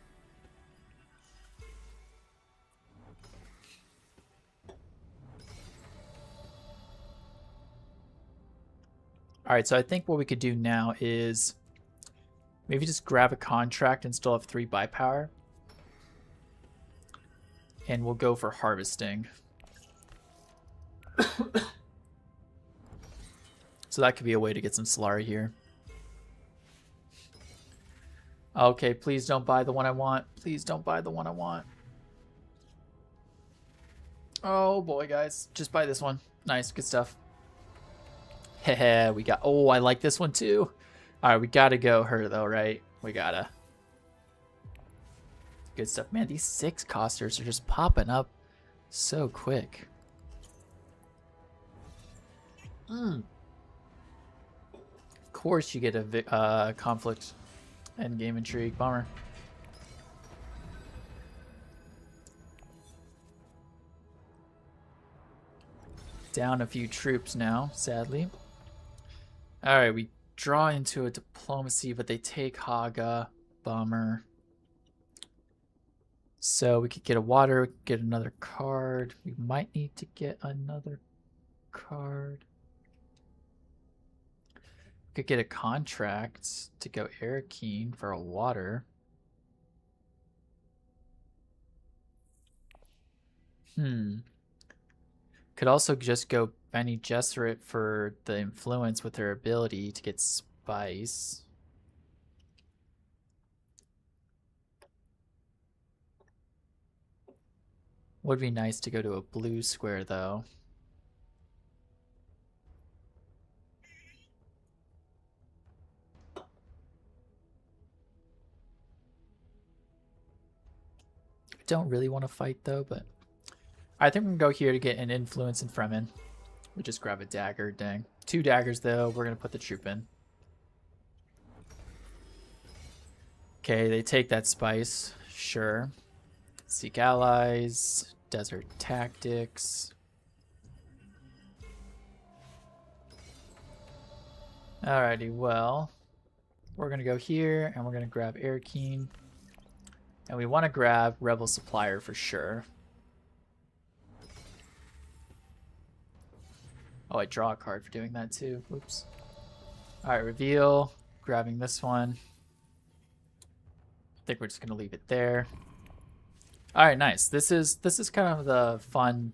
All right, so I think what we could do now is maybe just grab a contract and still have 3 buy power. And we'll go for harvesting. So that could be a way to get some Solari here. Okay, please don't buy the one I want. Please don't buy the one I want. Oh boy, guys. Just buy this one. Nice, good stuff. Heh, we got... Oh, I like this one too. All right, we gotta go her though, right? We gotta. Good stuff. Man, these 6 costers are just popping up so quick. Of course you get a conflict and game intrigue. Bummer. Down a few troops now, sadly. All right, we draw into a diplomacy, but they take Haga. Bummer. So we could get a water, we could get another card. We might need to get another card. We could get a contract to go Arakeen for a water. Could also just go Benny Gesserit for the influence with her ability to get spice. Would be nice to go to a blue square though. I don't really want to fight though, but I think we're gonna go here to get an influence in Fremen. We just grab a dagger, dang. 2 daggers though, we're gonna put the troop in. Okay, they take that spice, sure. Seek allies, desert tactics. Alrighty, well, we're gonna go here and we're gonna grab Air Keen. And we want to grab Rebel Supplier for sure. Oh, I draw a card for doing that too. Oops. Alright, reveal. Grabbing this one. I think we're just gonna leave it there. Alright, nice. This is kind of the fun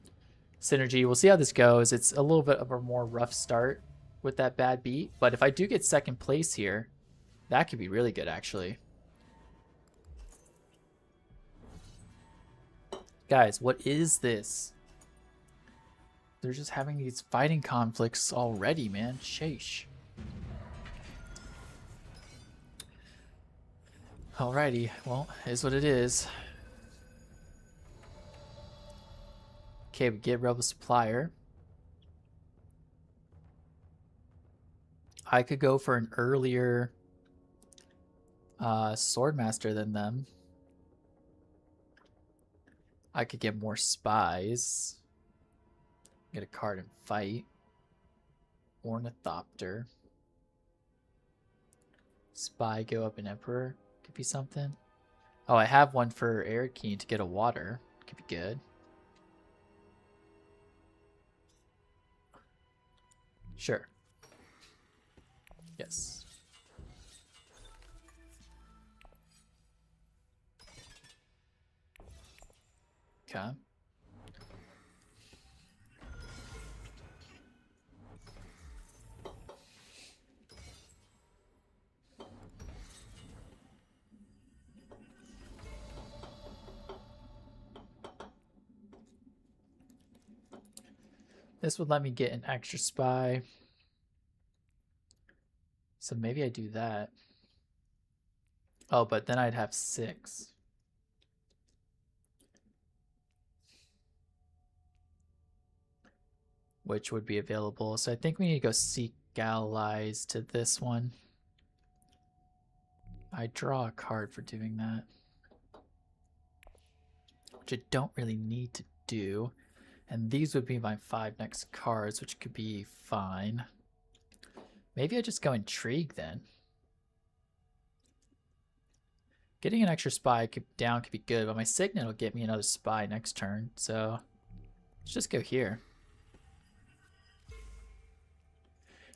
synergy. We'll see how this goes. It's a little bit of a more rough start with that bad beat, but if I do get second place here, that could be really good actually. Guys, what is this? They're just having these fighting conflicts already, man. Sheesh. Alrighty, well, is what it is. Okay, we get Rebel Supplier. I could go for an earlier Swordmaster than them. I could get more spies. Get a card and fight. Ornithopter. Spy go up an Emperor. Could be something. Oh, I have one for Air Keen to get a water. Could be good. Sure. Yes. Okay. This would let me get an extra spy. So maybe I do that. Oh, but then I'd have 6. Which would be available. So I think we need to go seek allies to this one. I draw a card for doing that. Which I don't really need to do. And these would be my 5 next cards, which could be fine. Maybe I just go Intrigue then. Getting an extra spy down could be good, but my Signet will get me another spy next turn. So let's just go here.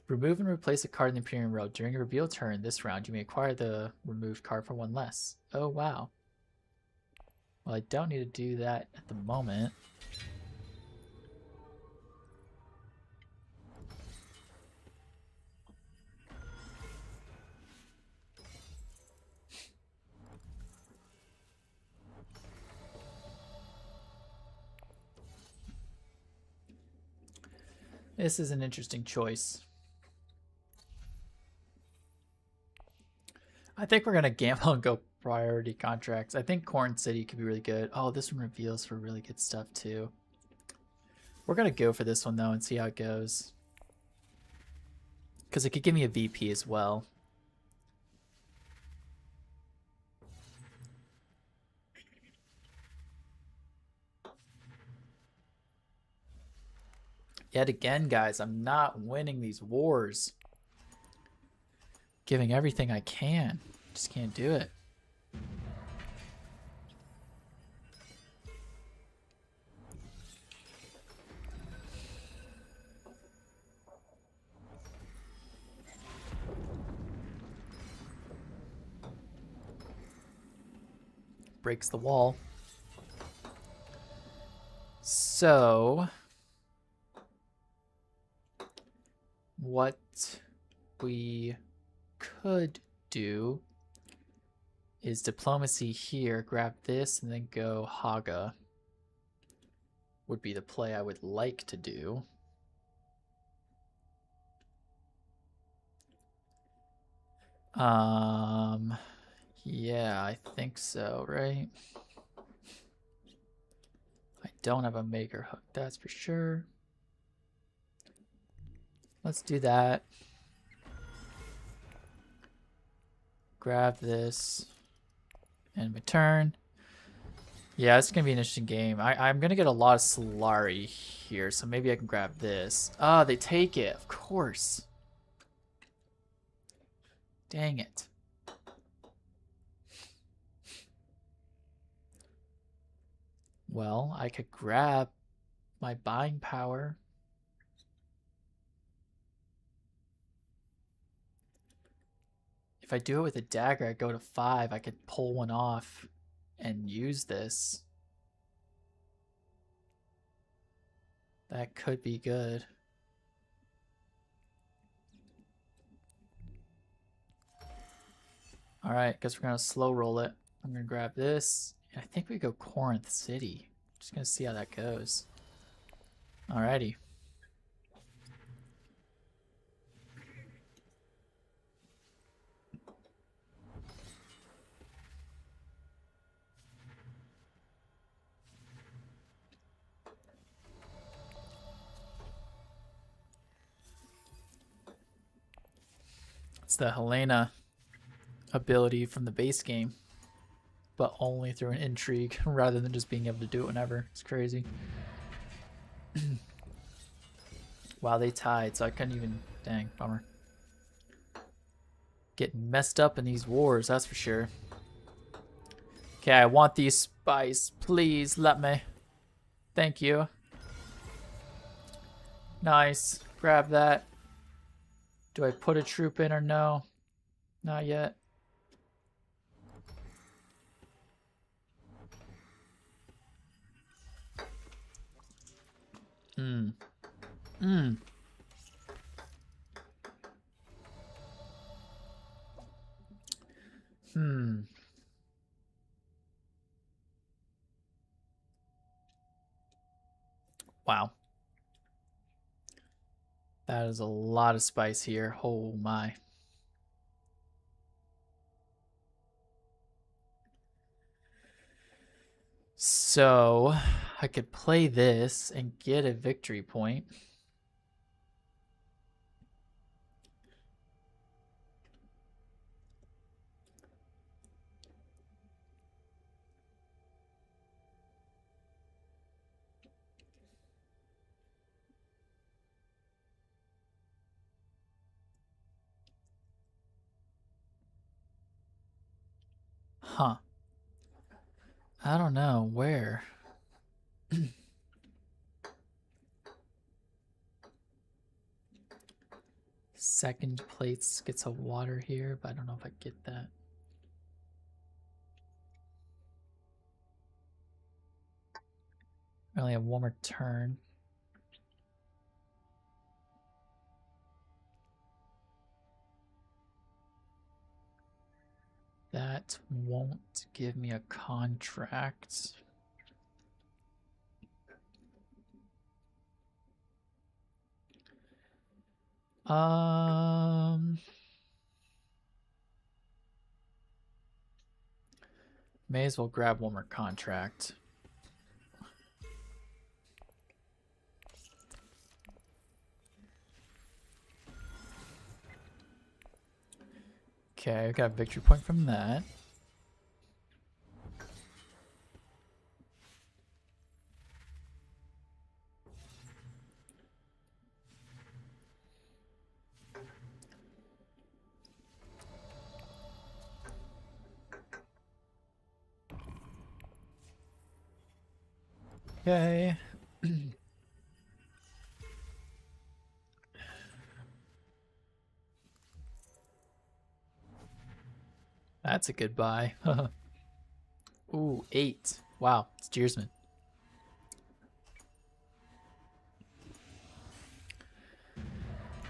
Remove and replace a card in the Imperium row. During a reveal turn this round, you may acquire the removed card for 1 less. Oh, wow. Well, I don't need to do that at the moment. This is an interesting choice. I think we're going to gamble and go priority contracts. I think Corn City could be really good. Oh, this one reveals for really good stuff too. We're going to go for this one though and see how it goes. Because it could give me a VP as well. Yet again, guys, I'm not winning these wars. Giving everything I can. Just can't do it. Breaks the wall. So what we could do is diplomacy here, grab this, and then go Haga. Would be the play I would like to do. Yeah, I think so, right? I don't have a maker hook, that's for sure. Let's do that. Grab this and return. Yeah, it's gonna be an interesting game. I'm gonna get a lot of Solari here, so maybe I can grab this. Ah, they take it, of course. Dang it. Well, I could grab my buying power. If I do it with a dagger, I go to 5. I could pull one off and use this. That could be good. All right, guess we're gonna slow roll it. I'm gonna grab this. I think we go Corinth City. Just gonna see how that goes. Alrighty. It's the Helena ability from the base game, but only through an intrigue rather than just being able to do it whenever. It's crazy. Wow, they tied, so I couldn't even. Dang, bummer. Getting messed up in these wars, that's for sure. Okay, I want these spice. Please let me. Thank you. Nice. Grab that. Do I put a troop in or no? Not yet. Hmm. Hmm. Hmm. Wow. That is a lot of spice here. Oh my. So I could play this and get a victory point. Huh. I don't know where. Second place gets a water here, but I don't know if I get that. I only have one more turn. That won't give me a contract. May as well grab one more contract. Okay, I got a victory point from that. Okay. That's a good buy. Ooh, 8. Wow, it's Jeersman.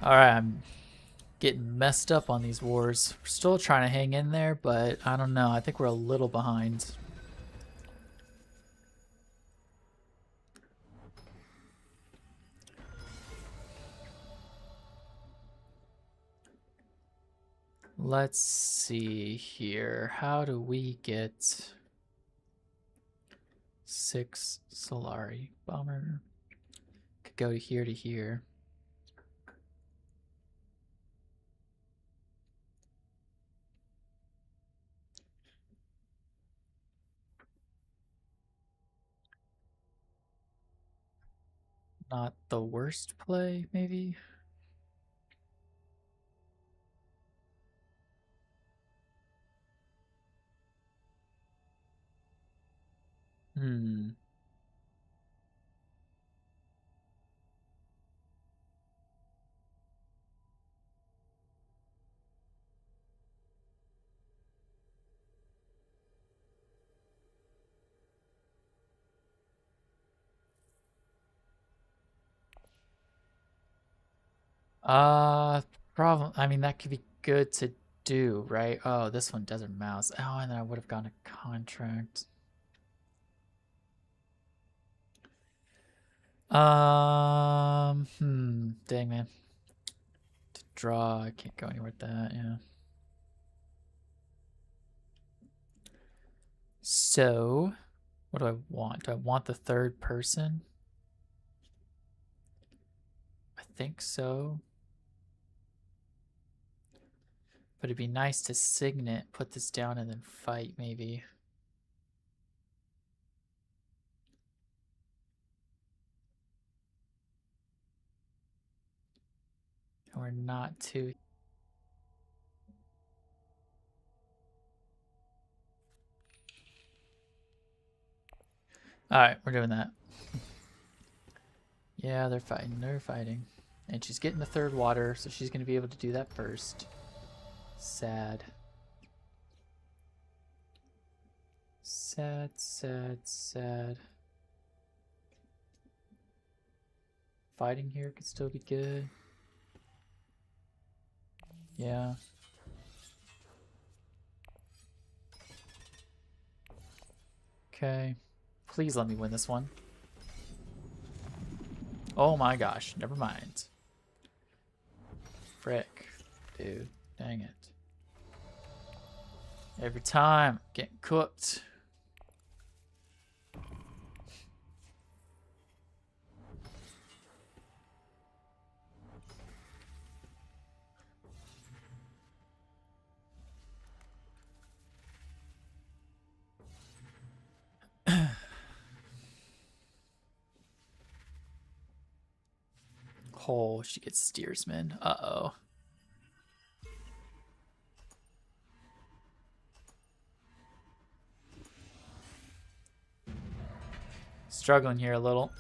Alright, I'm getting messed up on these wars. We're still trying to hang in there, but I don't know. I think we're a little behind. Let's see here. How do we get 6 Solari? Bomber. Could go here to here. Not the worst play, maybe? Problem. I mean, that could be good to do, right? Oh, this one Desert Mouse. Oh, and then I would have gotten a contract. Dang man. To draw, I can't go anywhere with that. Yeah. So, what do I want? Do I want the third person? I think so. But it'd be nice to signet, put this down, and then fight, maybe. And we're not too. Alright, we're doing that. Yeah, they're fighting. They're fighting. And she's getting the third water, so she's going to be able to do that first. Sad. Sad, sad, sad. Fighting here could still be good. Yeah. Okay. Please let me win this one. Oh my gosh. Never mind. Frick. Dude. Dang it. Every time. Getting cooked. Oh, she gets steersman. Uh-oh. Struggling here a little.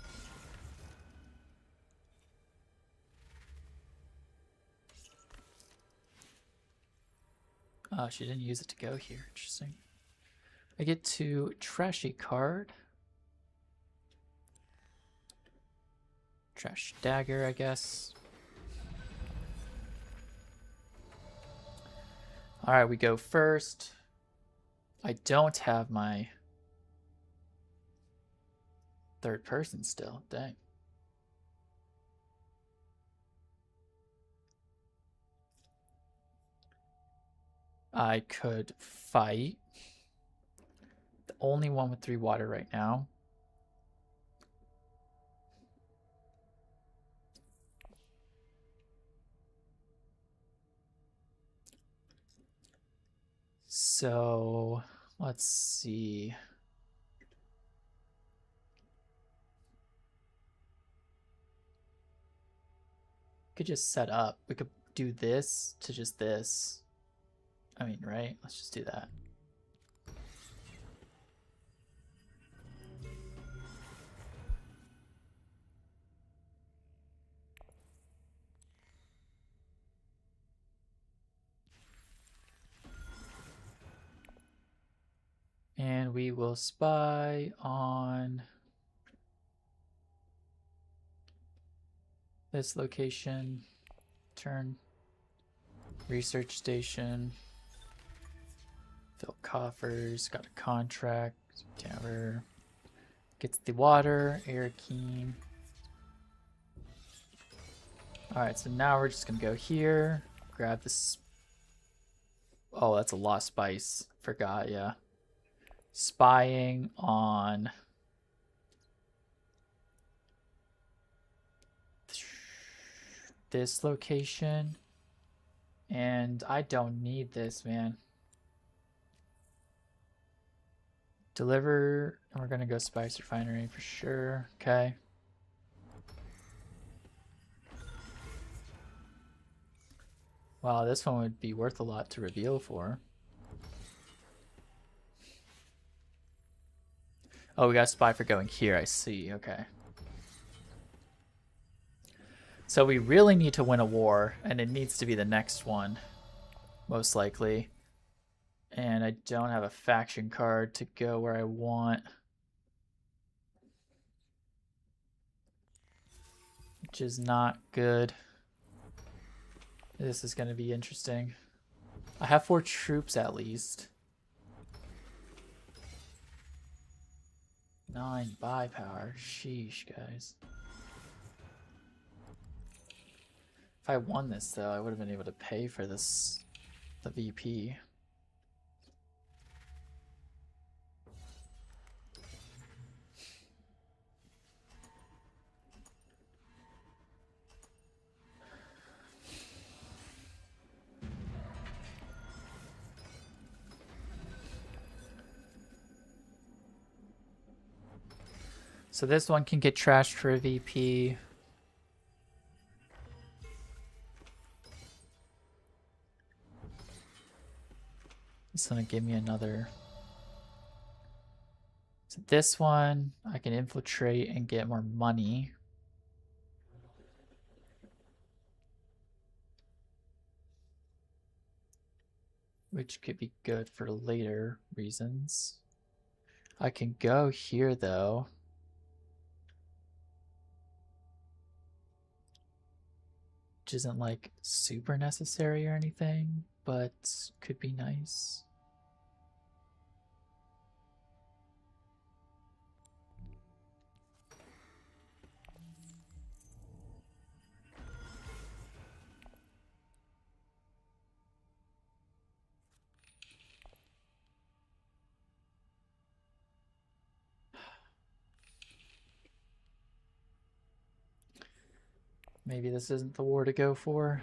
Oh, she didn't use it to go here. Interesting. I get to trash a card. Trash dagger, I guess. Alright, we go first. I don't have my third person still. Dang. I could fight. The only one with 3 water right now. So, let's see. Could just set up. We could do this to just this. I mean, right? Let's just do that. And we will spy on this location. Turn. Research station. Fill coffers. Got a contract. Tower. Gets the water. Air keen. Alright, so now we're just going to go here. Grab this. Oh, that's a lost spice. Forgot, yeah. Spying on this location. And I don't need this, man. Deliver. And we're going to go Spice Refinery for sure. Okay. Wow, this one would be worth a lot to reveal for. Oh, we got a spy for going here. I see. Okay. So we really need to win a war, and it needs to be the next one, most likely. And I don't have a faction card to go where I want. Which is not good. This is going to be interesting. I have 4 troops at least. 9 buy power. Sheesh, guys. If I won this, though, I would have been able to pay for this, the VP. So this one can get trashed for a VP. It's gonna give me another. So this one, I can infiltrate and get more money. Which could be good for later reasons. I can go here though. Which isn't like super necessary or anything, but could be nice. Maybe this isn't the war to go for.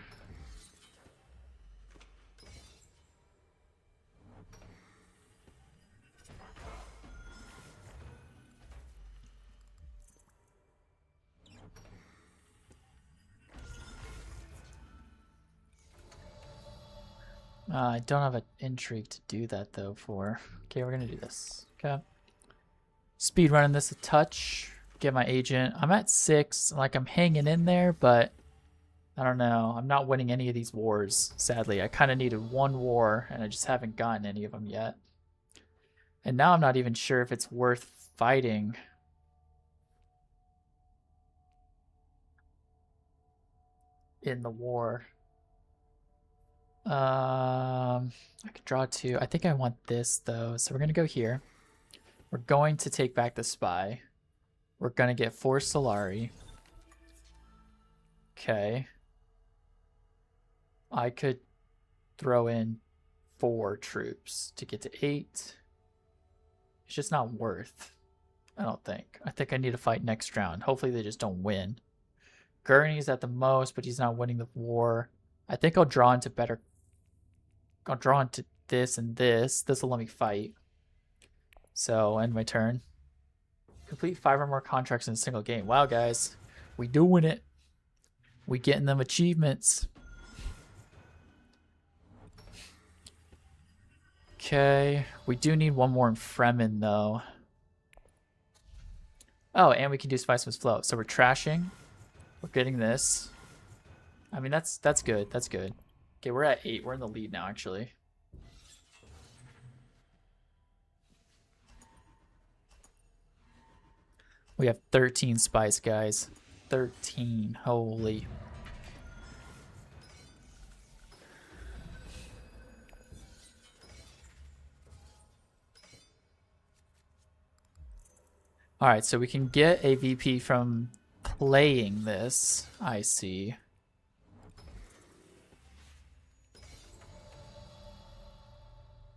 I don't have an intrigue to do that though for. Okay, we're gonna do this. Okay. Speed running this a touch. Get my agent. I'm at 6. Like I'm hanging in there, but I don't know. I'm not winning any of these wars, sadly. I kind of needed one war, and I just haven't gotten any of them yet. And now I'm not even sure if it's worth fighting. In the war. I could draw 2. I think I want this, though. So we're going to go here. We're going to take back the spy. We're going to get 4 Solari. Okay. I could throw in 4 troops to get to 8. It's just not worth, I don't think. I think I need to fight next round. Hopefully they just don't win. Gurney's at the most, but he's not winning the war. I think I'll draw into better... I'll draw into this and this. This will let me fight. So, end my turn. Complete 5 or more contracts in a single game. Wow, guys. We doing it. We getting them achievements. Okay. We do need one more in Fremen, though. Oh, and we can do Spice Must Flow. So we're trashing. We're getting this. I mean, that's good. That's good. Okay, we're at 8. We're in the lead now, actually. We have 13 spice, guys. 13. Holy. All right, so we can get a VP from playing this. I see.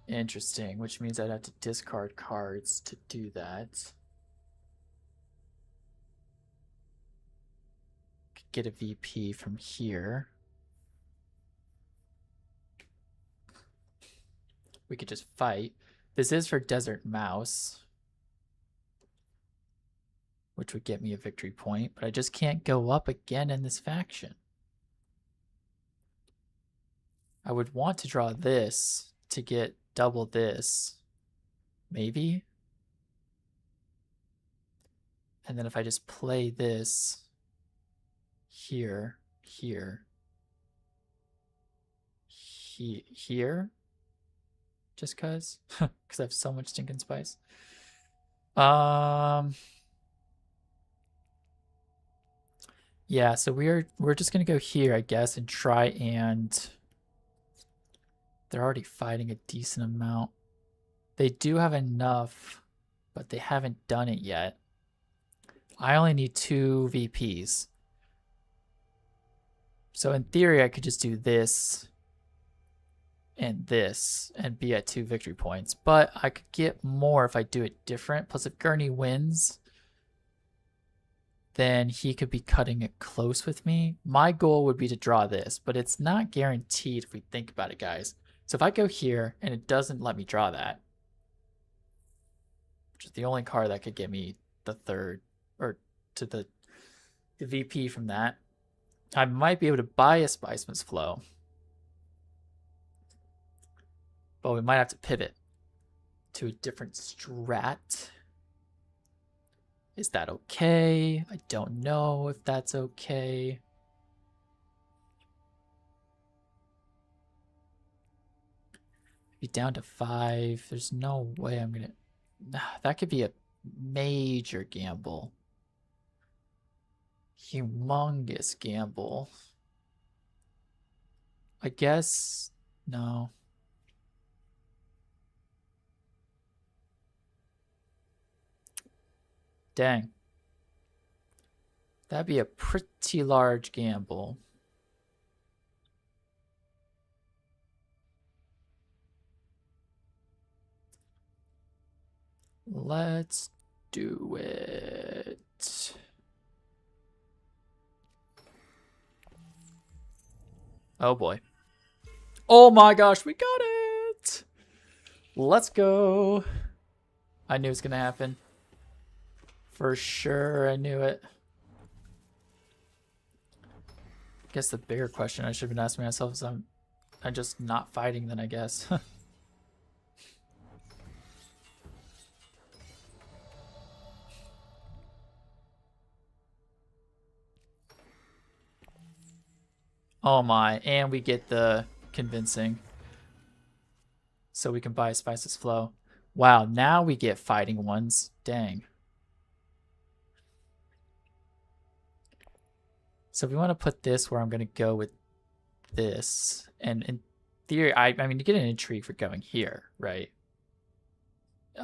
Interesting, which means I'd have to discard cards to do that. Could get a VP from here. We could just fight. This is for Desert Mouse, which would get me a victory point, but I just can't go up again in this faction. I would want to draw this to get double this. Maybe? And then if I just play this here, here, here, just cause I have so much stinking spice. Yeah, so we're just gonna go here, I guess, and try and they're already fighting a decent amount. They do have enough, but they haven't done it yet. I only need 2 VPs. So in theory, I could just do this and be at 2 victory points. But I could get more if I do it different. Plus, if Gurney wins, then he could be cutting it close with me. My goal would be to draw this, but it's not guaranteed if we think about it, guys. So if I go here and it doesn't let me draw that, which is the only card that could get me the third or to the VP from that, I might be able to buy a Spiceman's Flow. But we might have to pivot to a different strat. Is that okay? I don't know if that's okay. Be down to 5. There's no way I'm gonna. That could be a major gamble. Humongous gamble. I guess no. Dang. That'd be a pretty large gamble. Let's do it. Oh boy. Oh my gosh, we got it! Let's go. I knew it was gonna happen. For sure, I knew it. I guess the bigger question I should have been asking myself is I'm just not fighting then, I guess. Oh my, and we get the convincing. So we can buy Spice's Flow. Wow, now we get fighting ones. Dang. So we want to put this where I'm going to go with this. And in theory, I mean, you get an intrigue for going here, right? Is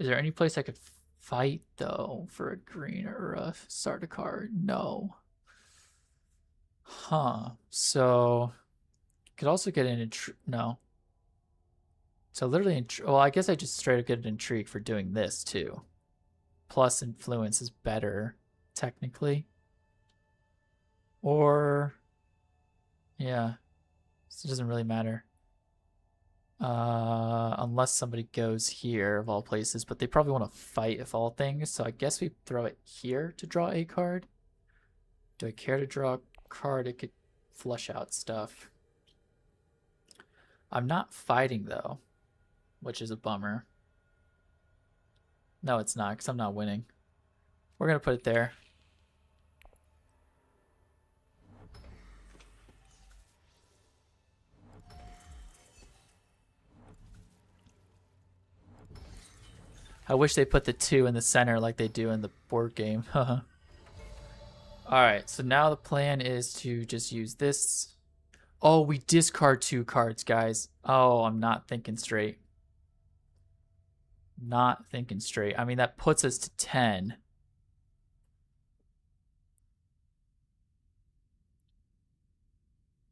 there any place I could fight, though, for a green or a starter card? No. Huh. So, could also get an intrigue. No. So literally, well, I guess I just straight up get an intrigue for doing this, too. Plus influence is better, technically. Or, yeah, so it doesn't really matter. Unless somebody goes here, of all places, but they probably want to fight, of all things, so I guess we throw it here to draw a card. Do I care to draw a card? It could flush out stuff. I'm not fighting, though, which is a bummer. No, it's not, because I'm not winning. We're going to put it there. I wish they put the 2 in the center like they do in the board game. Alright, so now the plan is to just use this. Oh, we discard 2 cards, guys. Oh, I'm not thinking straight. Not thinking straight. I mean, that puts us to 10.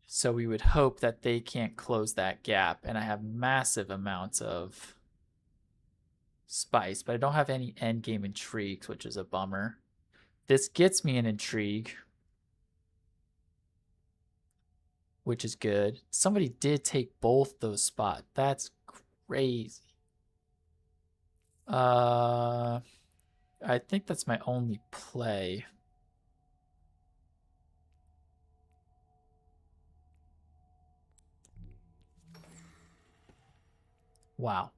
So we would hope that they can't close that gap. And I have massive amounts of spice, but I don't have any endgame intrigues, which is a bummer. This gets me an intrigue, which is good. Somebody did take both those spots. That's crazy. I think that's my only play. Wow.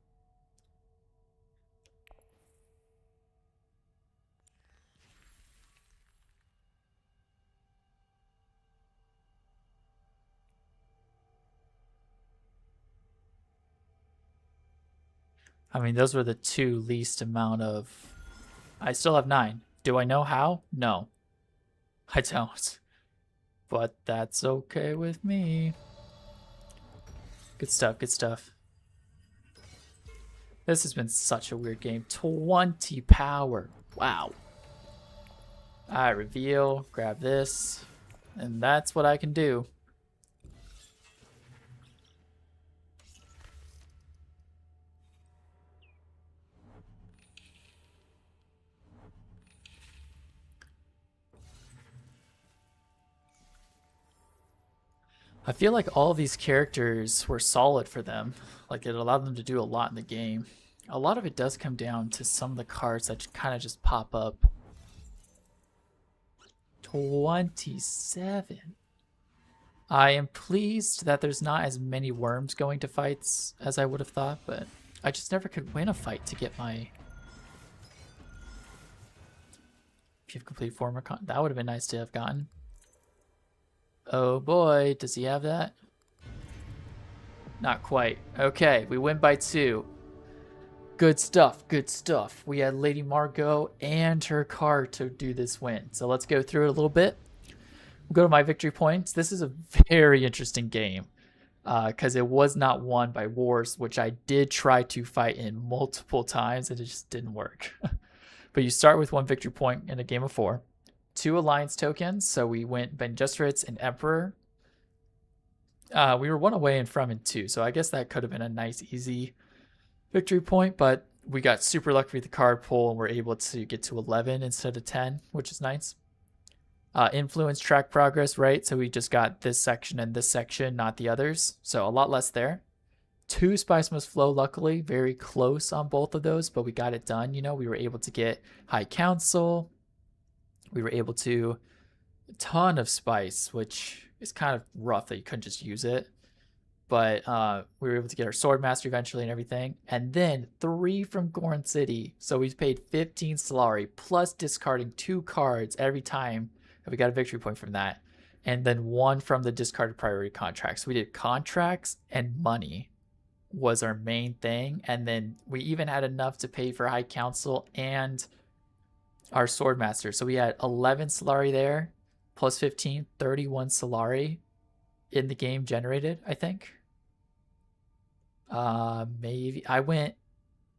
I mean, those were the 2 least amount of I still have 9. Do I know how? No, I don't. But that's okay with me. Good stuff, good stuff. This has been such a weird game. 20 power. Wow. Alright, reveal, grab this, and that's what I can do. I feel like all of these characters were solid for them. Like it allowed them to do a lot in the game. A lot of it does come down to some of the cards that kind of just pop up. 27. I am pleased that there's not as many worms going to fights as I would have thought, but I just never could win a fight to get my... If you've complete former con... That would have been nice to have gotten. Oh boy, does he have that? Not quite. Okay, we win by 2. Good stuff, good stuff. We had Lady Margot and her card to do this win. So let's go through it a little bit. We'll go to my victory points. This is a very interesting game because it was not won by wars, which I did try to fight in multiple times and it just didn't work. But you start with 1 victory point in a game of 4. 2 alliance tokens, so we went Ben Gesserit's and Emperor. We were 1 away and from in 2, so I guess that could have been a nice, easy victory point, but we got super lucky with the card pull and we're able to get to 11 instead of 10, which is nice. Influence track progress, right? So we just got this section and this section, not the others, so a lot less there. 2 Spice Must Flow, luckily, very close on both of those, but we got it done. You know, we were able to get High Council. We were able to a ton of spice, which is kind of rough that you couldn't just use it. But we were able to get our Sword Master eventually and everything. And then 3 from Gorn City. So we paid 15 Solari plus discarding 2 cards every time. And we got a victory point from that. And then 1 from the discarded priority contracts. So we did contracts and money was our main thing. And then we even had enough to pay for High Council and our Sword Master. So we had 11 Solari there, plus 15, 31 Solari in the game generated, I think. Maybe I went...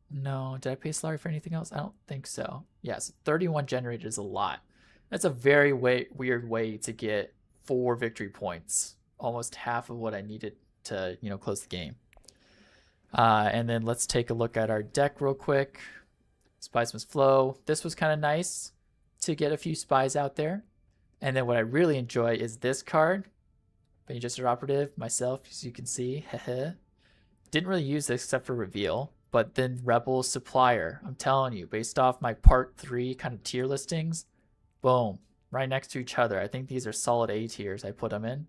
No, did I pay Solari for anything else? I don't think so. Yes, 31 generated is a lot. That's a very weird way to get 4 victory points. Almost half of what I needed to, close the game. And then let's take a look at our deck real quick. Spies Must Flow. This was kind of nice to get a few spies out there. And then what I really enjoy is this card. Being just an operative, myself, as you can see. Didn't really use this except for reveal. But then Rebel Supplier. I'm telling you, based off my part 3 kind of tier listings, boom, right next to each other. I think these are solid A tiers I put them in.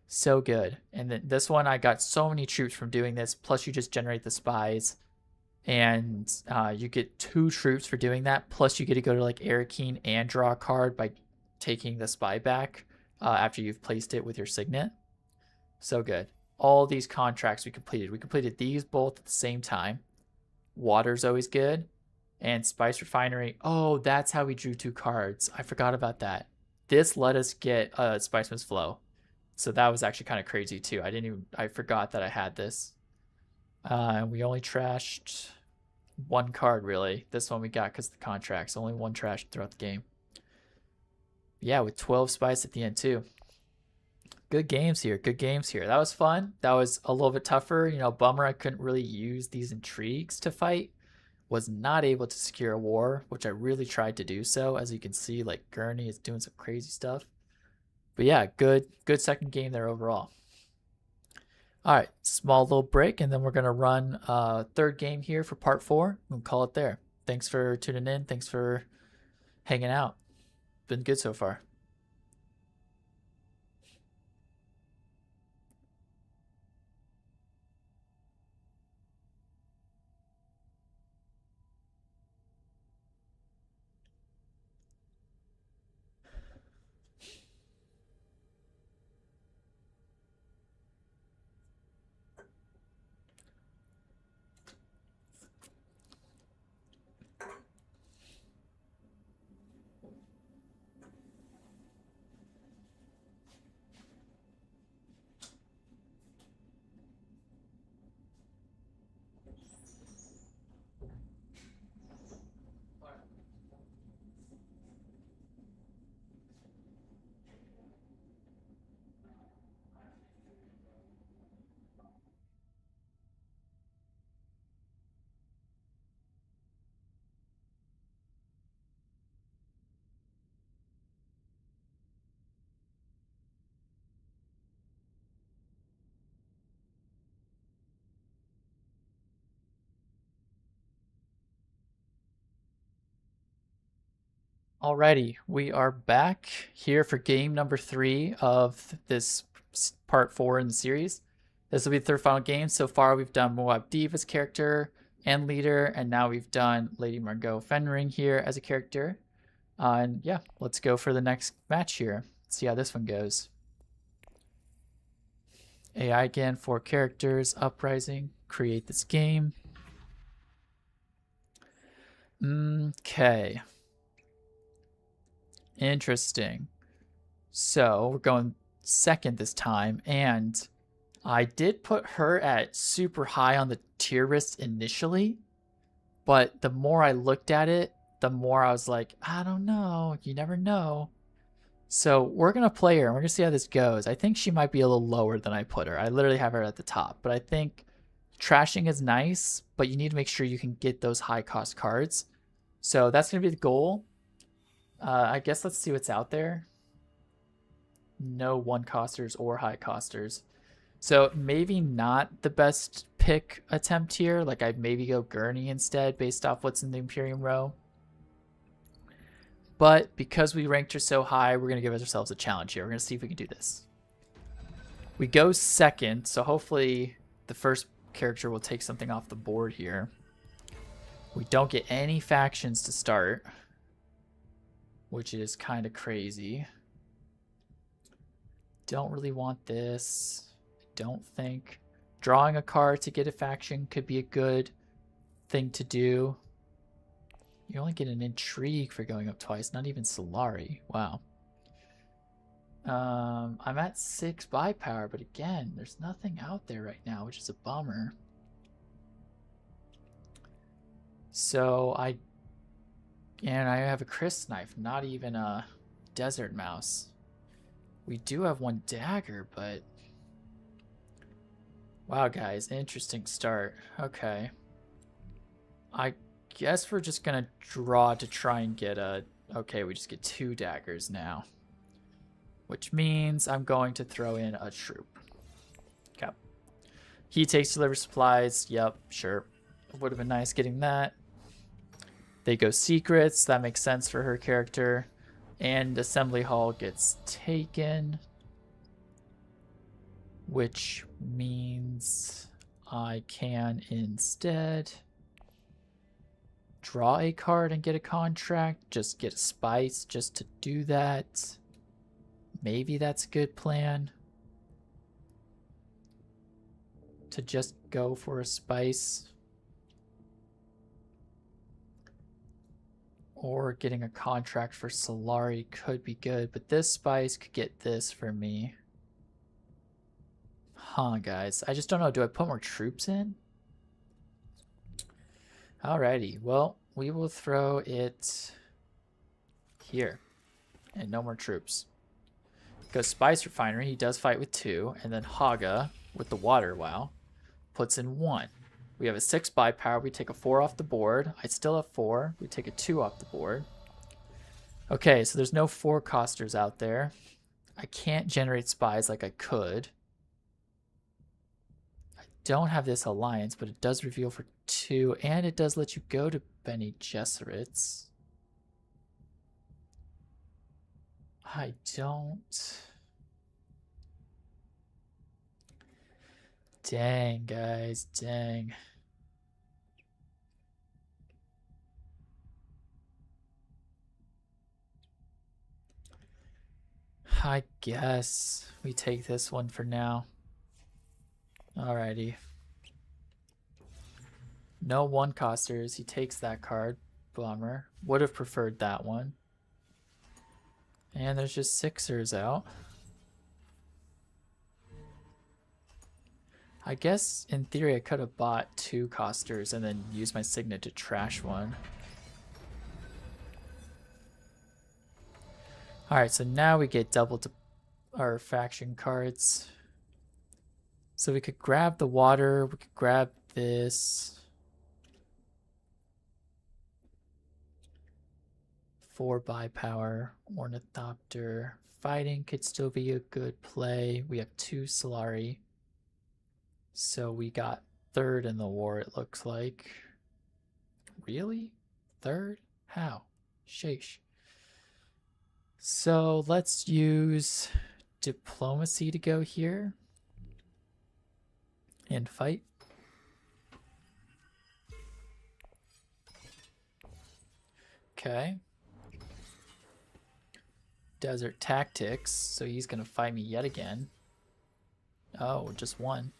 So good. And then this one, I got so many troops from doing this. Plus you just generate the spies. And you get 2 troops for doing that. Plus you get to go to like Arakeen and draw a card by taking the spy back after you've placed it with your signet. So good. All these contracts we completed. We completed these both at the same time. Water's always good. And Spice Refinery. Oh, that's how we drew 2 cards. I forgot about that. This let us get Spice Must Flow. So that was actually kind of crazy too. I forgot that I had this. And we only trashed 1 card, really. This one we got because of the contracts. Only 1 trash throughout the game. Yeah, with 12 spice at the end, too. Good games here. Good games here. That was fun. That was a little bit tougher. Bummer I couldn't really use these intrigues to fight. Was not able to secure a war, which I really tried to do so. As you can see, like, Gurney is doing some crazy stuff. But yeah, good second game there overall. All right, small little break, and then we're going to run a 3rd game here for part 4. We'll call it there. Thanks for tuning in. Thanks for hanging out. Been good so far. Alrighty, we are back here for game number 3 of this part 4 in the series. This will be the third final game. So far, we've done Moab Diva's character and leader, and now we've done Lady Margot Fenring here as a character. And yeah, let's go for the next match here. Let's see how this one goes. AI again, 4 characters, Uprising, create this game. Okay. Interesting. So we're going second this time, and I did put her at super high on the tier list initially, but the more I looked at it, the more I was like, I don't know, you never know. So we're going to play her, and we're going to see how this goes. I think she might be a little lower than I put her. I literally have her at the top, but I think trashing is nice, but you need to make sure you can get those high cost cards. So that's going to be the goal. I guess let's see what's out there. No one costers or high costers. So maybe not the best pick attempt here. Like I'd maybe go Gurney instead based off what's in the Imperium row. But because we ranked her so high, we're going to give ourselves a challenge here. We're going to see if we can do this. We go second, so hopefully the first character will take something off the board here. We don't get any factions to start, which is kind of crazy. Don't really want this. I don't think drawing a card to get a faction could be a good thing to do. You only get an intrigue for going up twice, not even Solari. Wow. I'm at 6 buy power, but again, there's nothing out there right now, which is a bummer. So I have a Chris knife, not even a desert mouse. We do have 1 dagger, but wow, guys, interesting start. Okay. I guess we're just gonna draw to try and get a... Okay, we just get 2 daggers now. Which means I'm going to throw in a troop. Okay. He takes deliver supplies. Yep, sure. Would have been nice getting that. They go secrets. That makes sense for her character. And assembly hall gets taken. Which means I can instead draw a card and get a contract. Just get a spice just to do that. Maybe that's a good plan. To just go for a spice. Or getting a contract for Solari could be good, but this spice could get this for me. Huh, guys. I just don't know. Do I put more troops in? Alrighty. Well, we will throw it here. And no more troops. Goes Spice Refinery. He does fight with 2. And then Haga with the water wow puts in 1. We have a 6 buy power. We take a 4 off the board. I still have 4. We take a 2 off the board. Okay, so there's no 4 costers out there. I can't generate spies like I could. I don't have this alliance, but it does reveal for 2, and it does let you go to Bene Gesserit's. I don't... Dang, guys, dang. I guess we take this one for now. Alrighty. No 1 costers. He takes that card. Bummer. Would have preferred that one. And there's just 6ers out. I guess in theory I could have bought 2 costers and then used my signet to trash one. Alright, so now we get double to our faction cards. So we could grab the water, we could grab this. 4 buy power, Ornithopter. Fighting could still be a good play. We have 2 Solari. So we got 3rd in the war, it looks like. Really? 3rd? How? Sheesh. So let's use diplomacy to go here and fight. Okay. Desert tactics, so he's gonna fight me yet again. Oh, just one.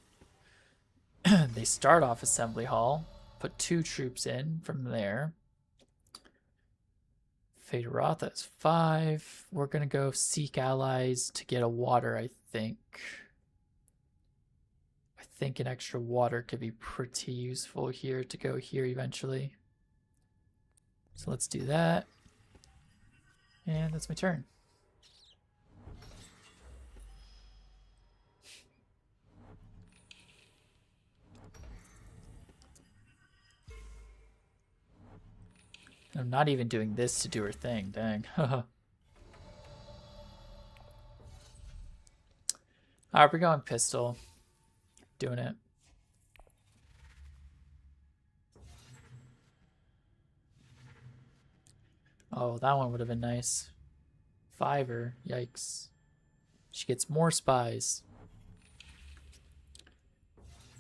They start off assembly hall, put 2 troops in from there. Federatha is 5. We're gonna go seek allies to get a water, I think. I think an extra water could be pretty useful here to go here eventually. So let's do that. And that's my turn. I'm not even doing this to do her thing, dang. Alright, we're going pistol. Doing it. Oh, that one would have been nice. 5-er, yikes. She gets more spies.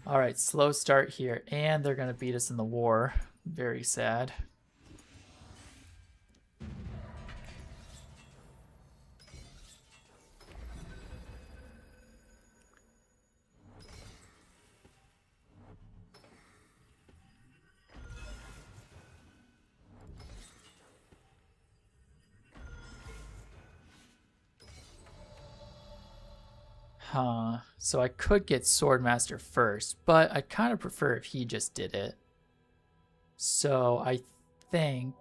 Alright, slow start here. And they're gonna beat us in the war. Very sad. Huh. So I could get Swordmaster first, but I kind of prefer if he just did it. So I think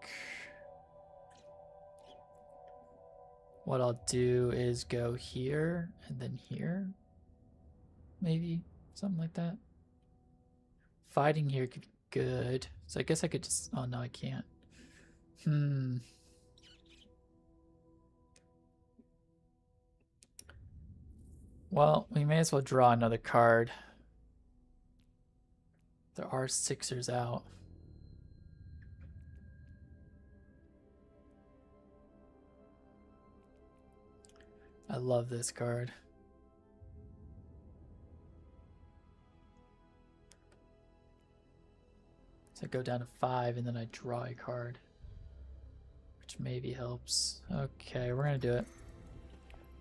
what I'll do is go here and then here. Maybe something like that. Fighting here could be good. So I guess I could just... Oh, no, I can't. Well, we may as well draw another card. There are 6ers out. I love this card. So I go down to 5 and then I draw a card, which maybe helps. Okay, we're gonna do it.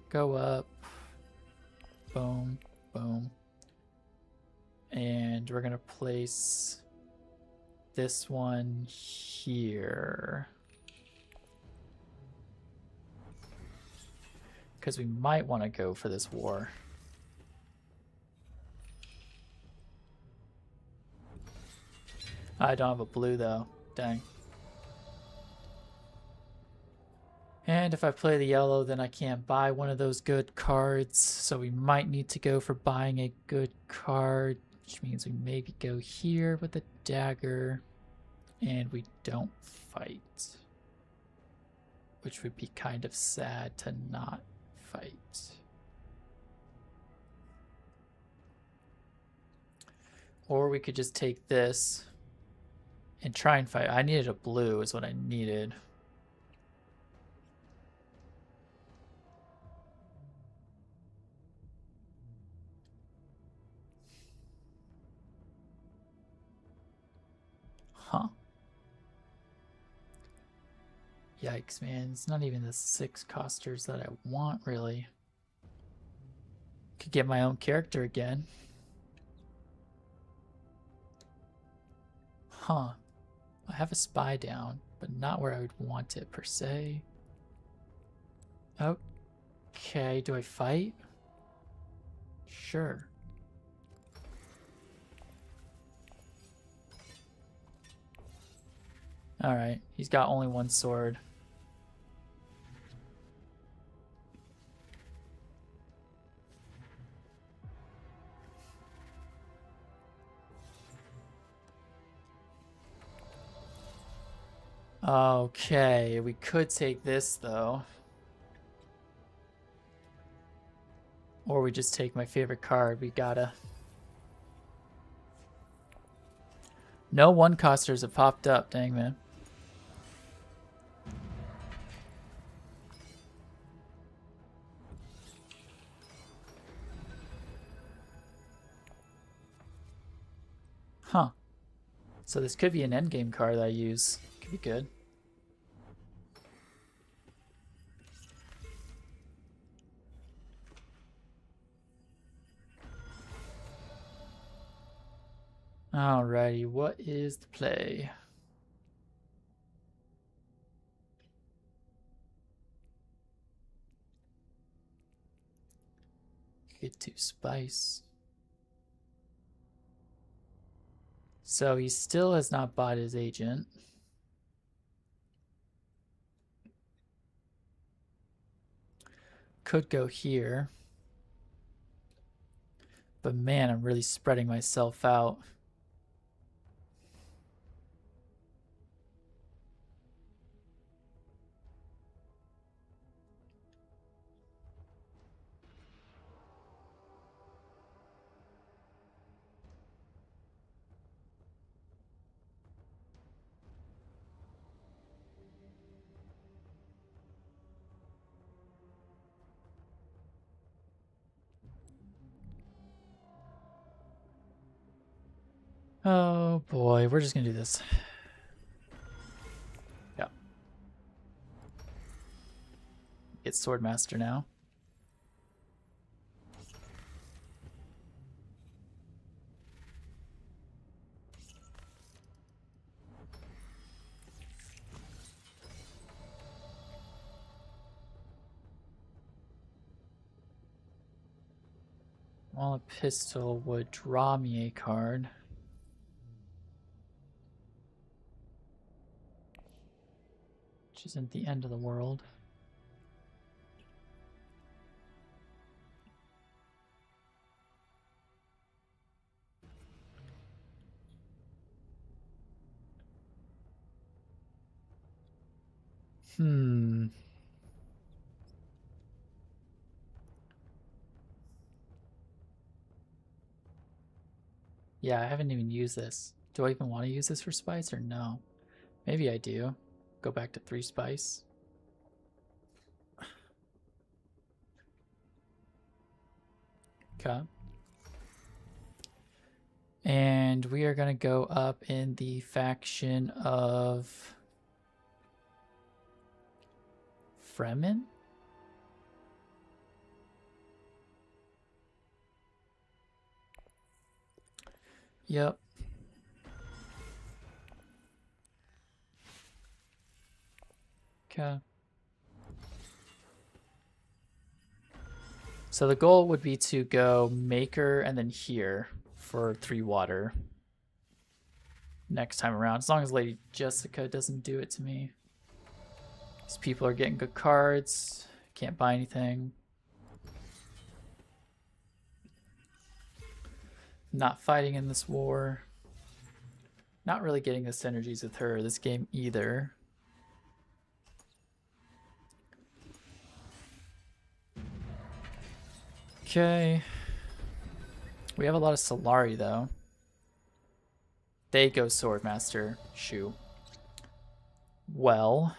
Go up. Boom, boom. And we're gonna place this one here. Because we might want to go for this war. I don't have a blue though. Dang. And if I play the yellow, then I can't buy one of those good cards. So we might need to go for buying a good card, which means we maybe go here with a dagger. And we don't fight. Which would be kind of sad to not fight. Or we could just take this and try and fight. I needed a blue is what I needed. Huh. Yikes, man. It's not even the 6 costers that I want, really. Could get my own character again. Huh. I have a spy down, but not where I would want it, per se. Okay, do I fight? Sure. Alright, he's got only 1 sword. Okay, we could take this though. Or we just take my favorite card. We gotta. No 1-costers have popped up, dang man. Huh. So this could be an endgame card that I use. Could be good. Alrighty, what is the play? Get 2 spice. So he still has not bought his agent. Could go here. But man, I'm really spreading myself out. Oh boy, we're just gonna do this. Yeah. Get Swordmaster now. While a pistol would draw me a card. Which isn't the end of the world. Yeah, I haven't even used this. Do I even want to use this for spice or no? Maybe I do. Go back to 3 spice. Okay. And we are going to go up in the faction of Fremen? Yep. Okay. So the goal would be to go Maker and then here for 3 water next time around. As long as Lady Jessica doesn't do it to me. These people are getting good cards. Can't buy anything. Not fighting in this war. Not really getting the synergies with her this game either. Okay. We have a lot of Solari though. They go Swordmaster. Shoo. Well.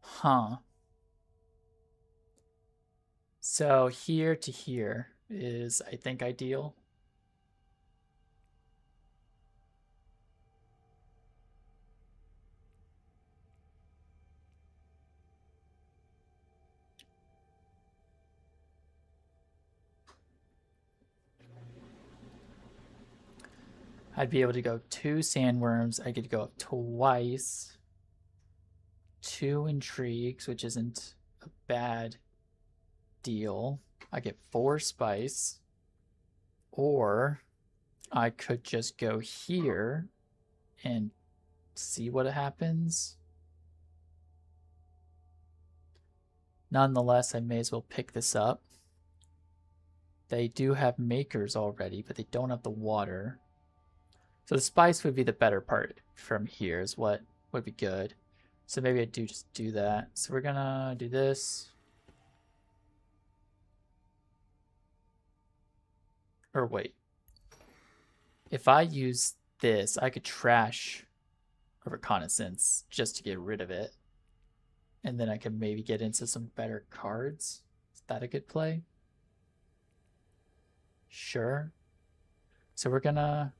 Huh. So here to here is, I think, ideal. I'd be able to go 2 sandworms. I could go up twice. 2 intrigues, which isn't a bad deal. I get 4 spice. Or I could just go here and see what happens. Nonetheless, I may as well pick this up. They do have makers already, but they don't have the water. So the spice would be the better part from here is what would be good. So maybe I do just do that. So we're gonna do this. Or wait. If I use this, I could trash a reconnaissance just to get rid of it. And then I can maybe get into some better cards. Is that a good play? Sure. So we're gonna...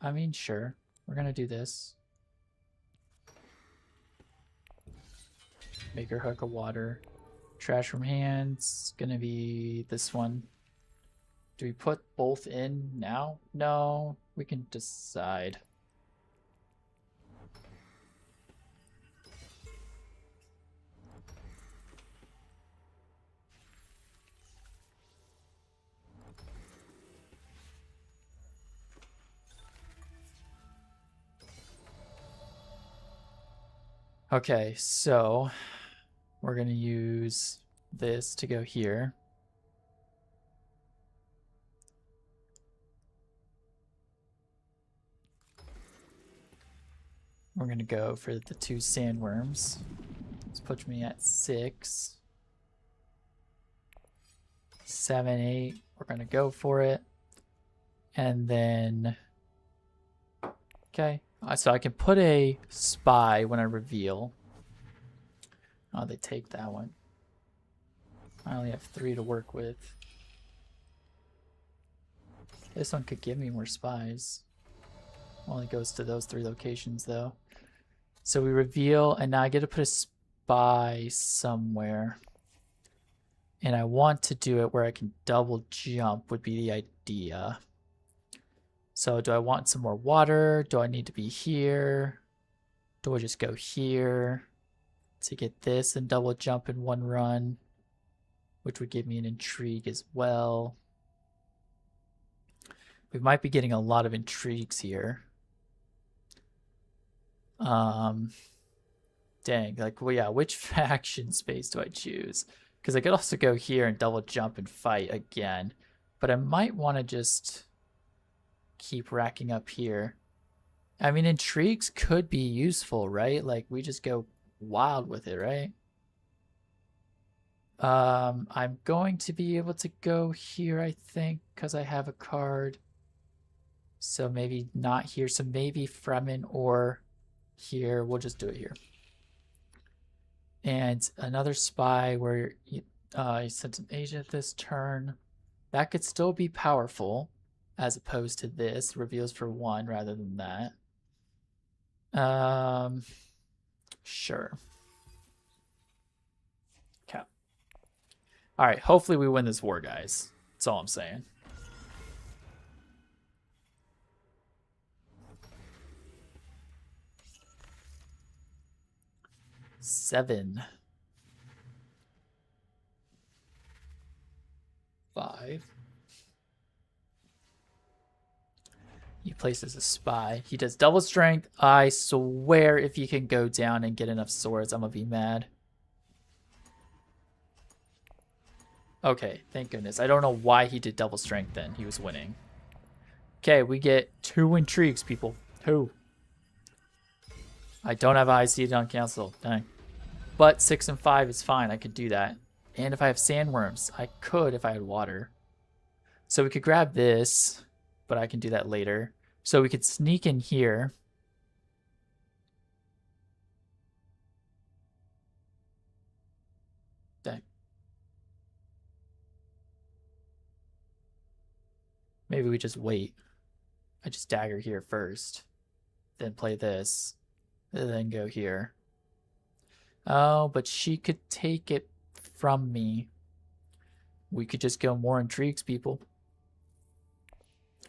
I mean, sure. We're gonna do this. Maker Hook of Water. Trash from hands. Gonna be this one. Do we put both in now? No. We can decide. Okay, so we're going to use this to go here. We're going to go for the 2 sandworms. This puts me at 6. 7, 8. We're going to go for it. And then... Okay. So I can put a spy when I reveal. Oh, they take that one. I only have 3 to work with. This one could give me more spies. Only goes to those 3 locations, though. So we reveal, and now I get to put a spy somewhere. And I want to do it where I can double jump would be the idea. So do I want some more water? Do I need to be here? Do I just go here to get this and double jump in one run? Which would give me an intrigue as well. We might be getting a lot of intrigues here. Dang, like, well, yeah, which faction space do I choose? Because I could also go here and double jump and fight again. But I might want to just keep racking up here. I mean, intrigues could be useful, right? Like, we just go wild with it, right? I'm going to be able to go here, I think, because I have a card. So maybe not here. So maybe Fremen or here. We'll just do it here. And another spy where he sent an agent this turn. That could still be powerful, as opposed to this. Reveals for 1 rather than that. Sure. Okay. All right, hopefully we win this war, guys. That's all I'm saying. Seven. 5. He places a spy. He does double strength. I swear if he can go down and get enough swords, I'm gonna be mad. Okay, thank goodness. I don't know why he did double strength then. He was winning. Okay, we get 2 intrigues, people. 2. I don't have I seated on council. Dang. But 6 and 5 is fine. I could do that. And if I have sandworms, I could if I had water. So we could grab this, but I can do that later. So we could sneak in here. Dang. Maybe we just wait. I just dagger here first. Then play this. And then go here. Oh, but she could take it from me. We could just go more intrigues, people.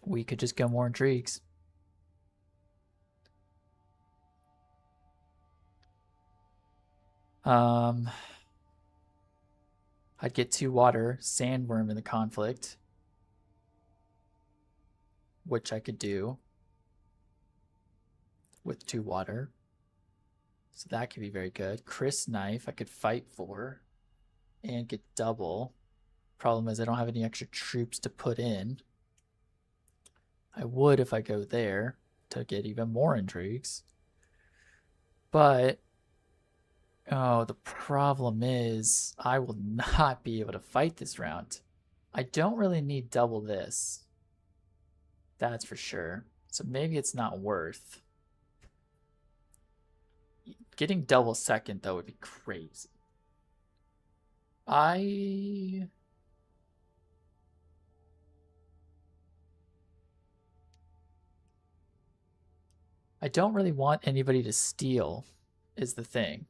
We could just go more intrigues. I'd get 2 water, sandworm in the conflict, which I could do with 2 water. So that could be very good. Chris knife I could fight for and get double. Problem is I don't have any extra troops to put in. I would if I go there to get even more intrigues. But, oh, the problem is I will not be able to fight this round. I don't really need double this. That's for sure. So maybe it's not worth Getting double second, though, would be crazy. I don't really want anybody to steal, is the thing.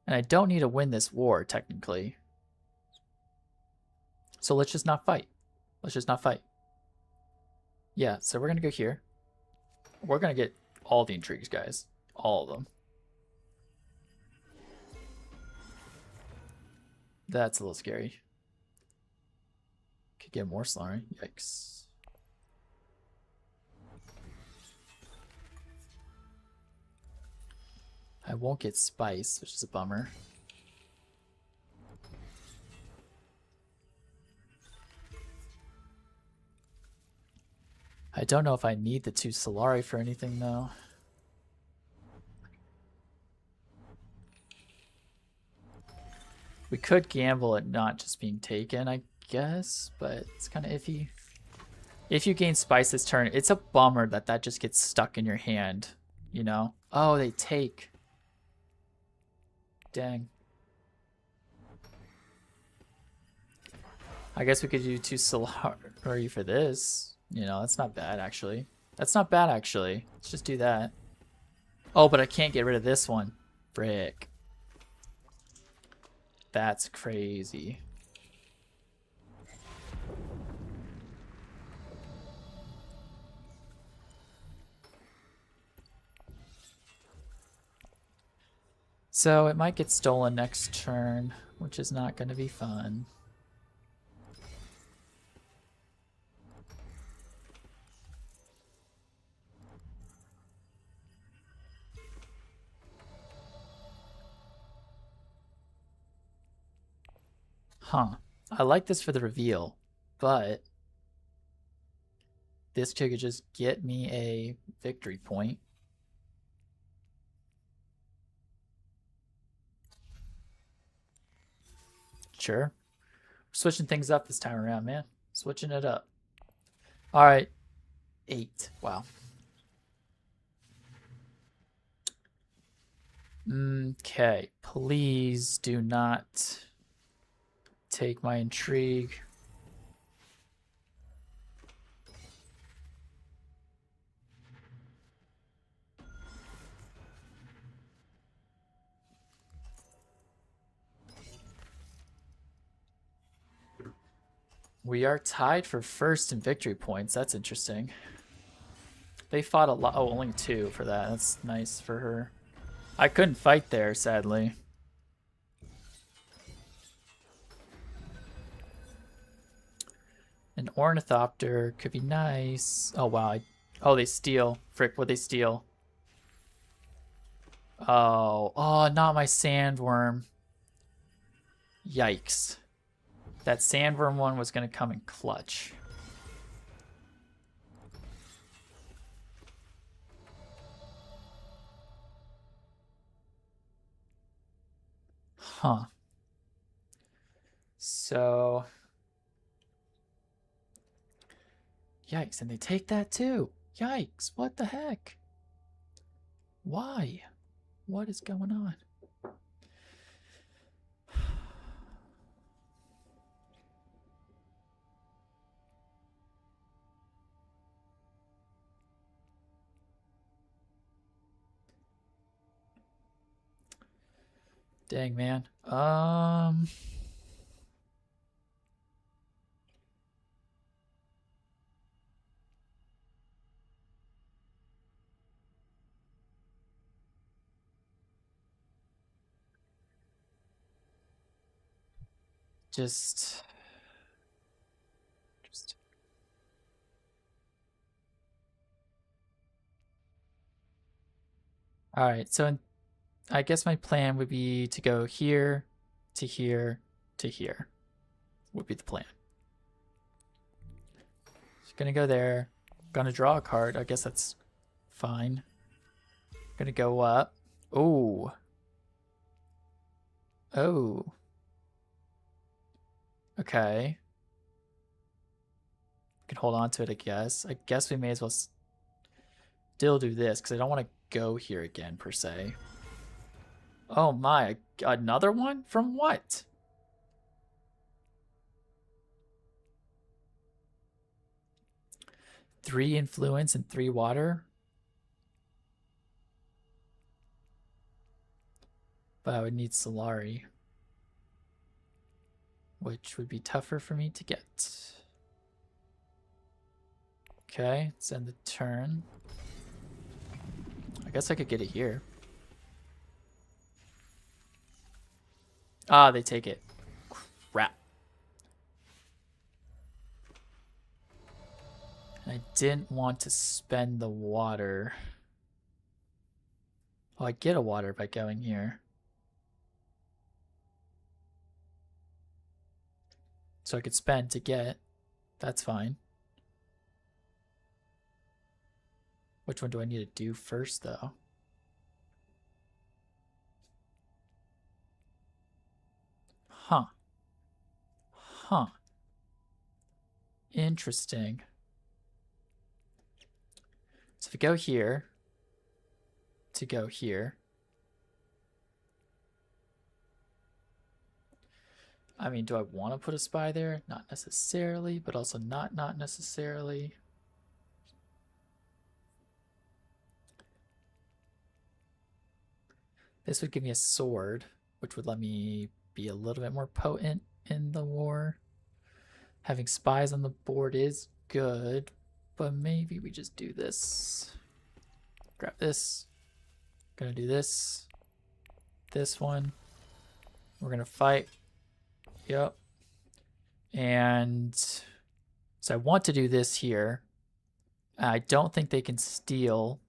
And I don't need to win this war, technically. So let's just not fight. Let's just not fight. Yeah, so we're going to go here. We're going to get all the intrigues, guys. All of them. That's a little scary. Could get more slaughtering. Yikes. I won't get spice, which is a bummer. I don't know if I need the 2 Solari for anything, though. We could gamble it not just being taken, I guess, but it's kind of iffy. If you gain spice this turn, it's a bummer that that just gets stuck in your hand, you know? Oh, they take. Dang. I guess we could do 2 Solari for this. You know, that's not bad, actually. That's not bad, actually. Let's just do that. Oh, but I can't get rid of this one. Frick. That's crazy. So it might get stolen next turn, which is not going to be fun. Huh. I like this for the reveal, but this could just get me a victory point. Sure. Switching things up this time around, man. Switching it up. All right. 8. Wow. Okay. Please do not take my intrigue. We are tied for first in victory points. That's interesting. They fought a lot. Oh, only 2 for that. That's nice for her. I couldn't fight there, sadly. An ornithopter could be nice. Oh, wow. Oh, they steal. Frick, what'd they steal? Oh, not my sandworm. Yikes. That sandworm one was going to come in clutch. Huh. So... Yikes, and they take that too. Yikes, what the heck? Why? What is going on? Dang, man. Just... All right, so I guess my plan would be to go here, to here, to here. Would be the plan. Just gonna go there. Gonna draw a card. I guess that's fine. Gonna go up. Oh. Oh. Okay. Can hold on to it, I guess. I guess we may as well still do this because I don't want to go here again per se. Oh my, another one? From what? Three influence and 3 water? But I would need Solari, which would be tougher for me to get. Okay, let's end the turn. I guess I could get it here. Ah, they take it. Crap. I didn't want to spend the water. Oh, I get a water by going here. So I could spend to get. That's fine. Which one do I need to do first, though? Huh. Huh. Interesting. So if we go here, to go here. I mean, do I want to put a spy there? Not necessarily, but also not necessarily. This would give me a sword, which would let me be a little bit more potent in the war. Having spies on the board is good, but maybe we just do this. Grab this. Gonna do this. This one. We're gonna fight. Yep. And so I want to do this here. I don't think they can steal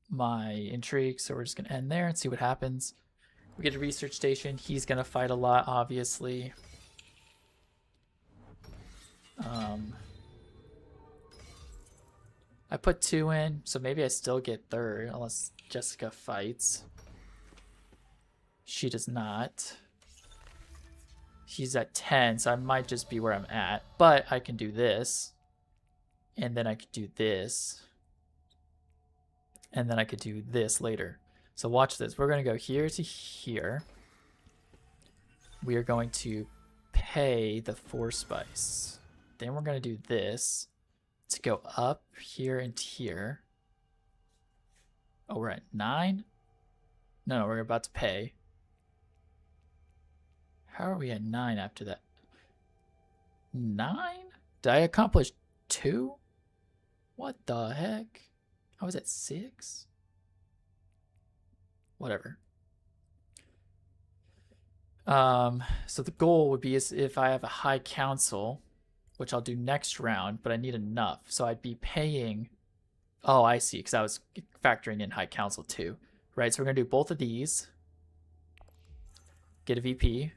my intrigue, so we're just gonna end there and see what happens. We get a research station. He's gonna fight a lot, obviously. I put 2 in, so maybe I still get 3rd, unless Jessica fights. She does not. She's at 10, so I might just be where I'm at. But I can do this. And then I could do this. And then I could do this later. So watch this. We're going to go here to here. We are going to pay the 4 spice. Then we're going to do this to go up here and here. Oh, we're at 9? No, we're about to pay. How are we at 9 after that? 9? Did I accomplish 2? What the heck? I was at 6? Whatever. So the goal would be is if I have a high council, which I'll do next round, but I need enough. So I'd be paying. Oh, I see, because I was factoring in high council too. Right, so we're going to do both of these. Get a VP.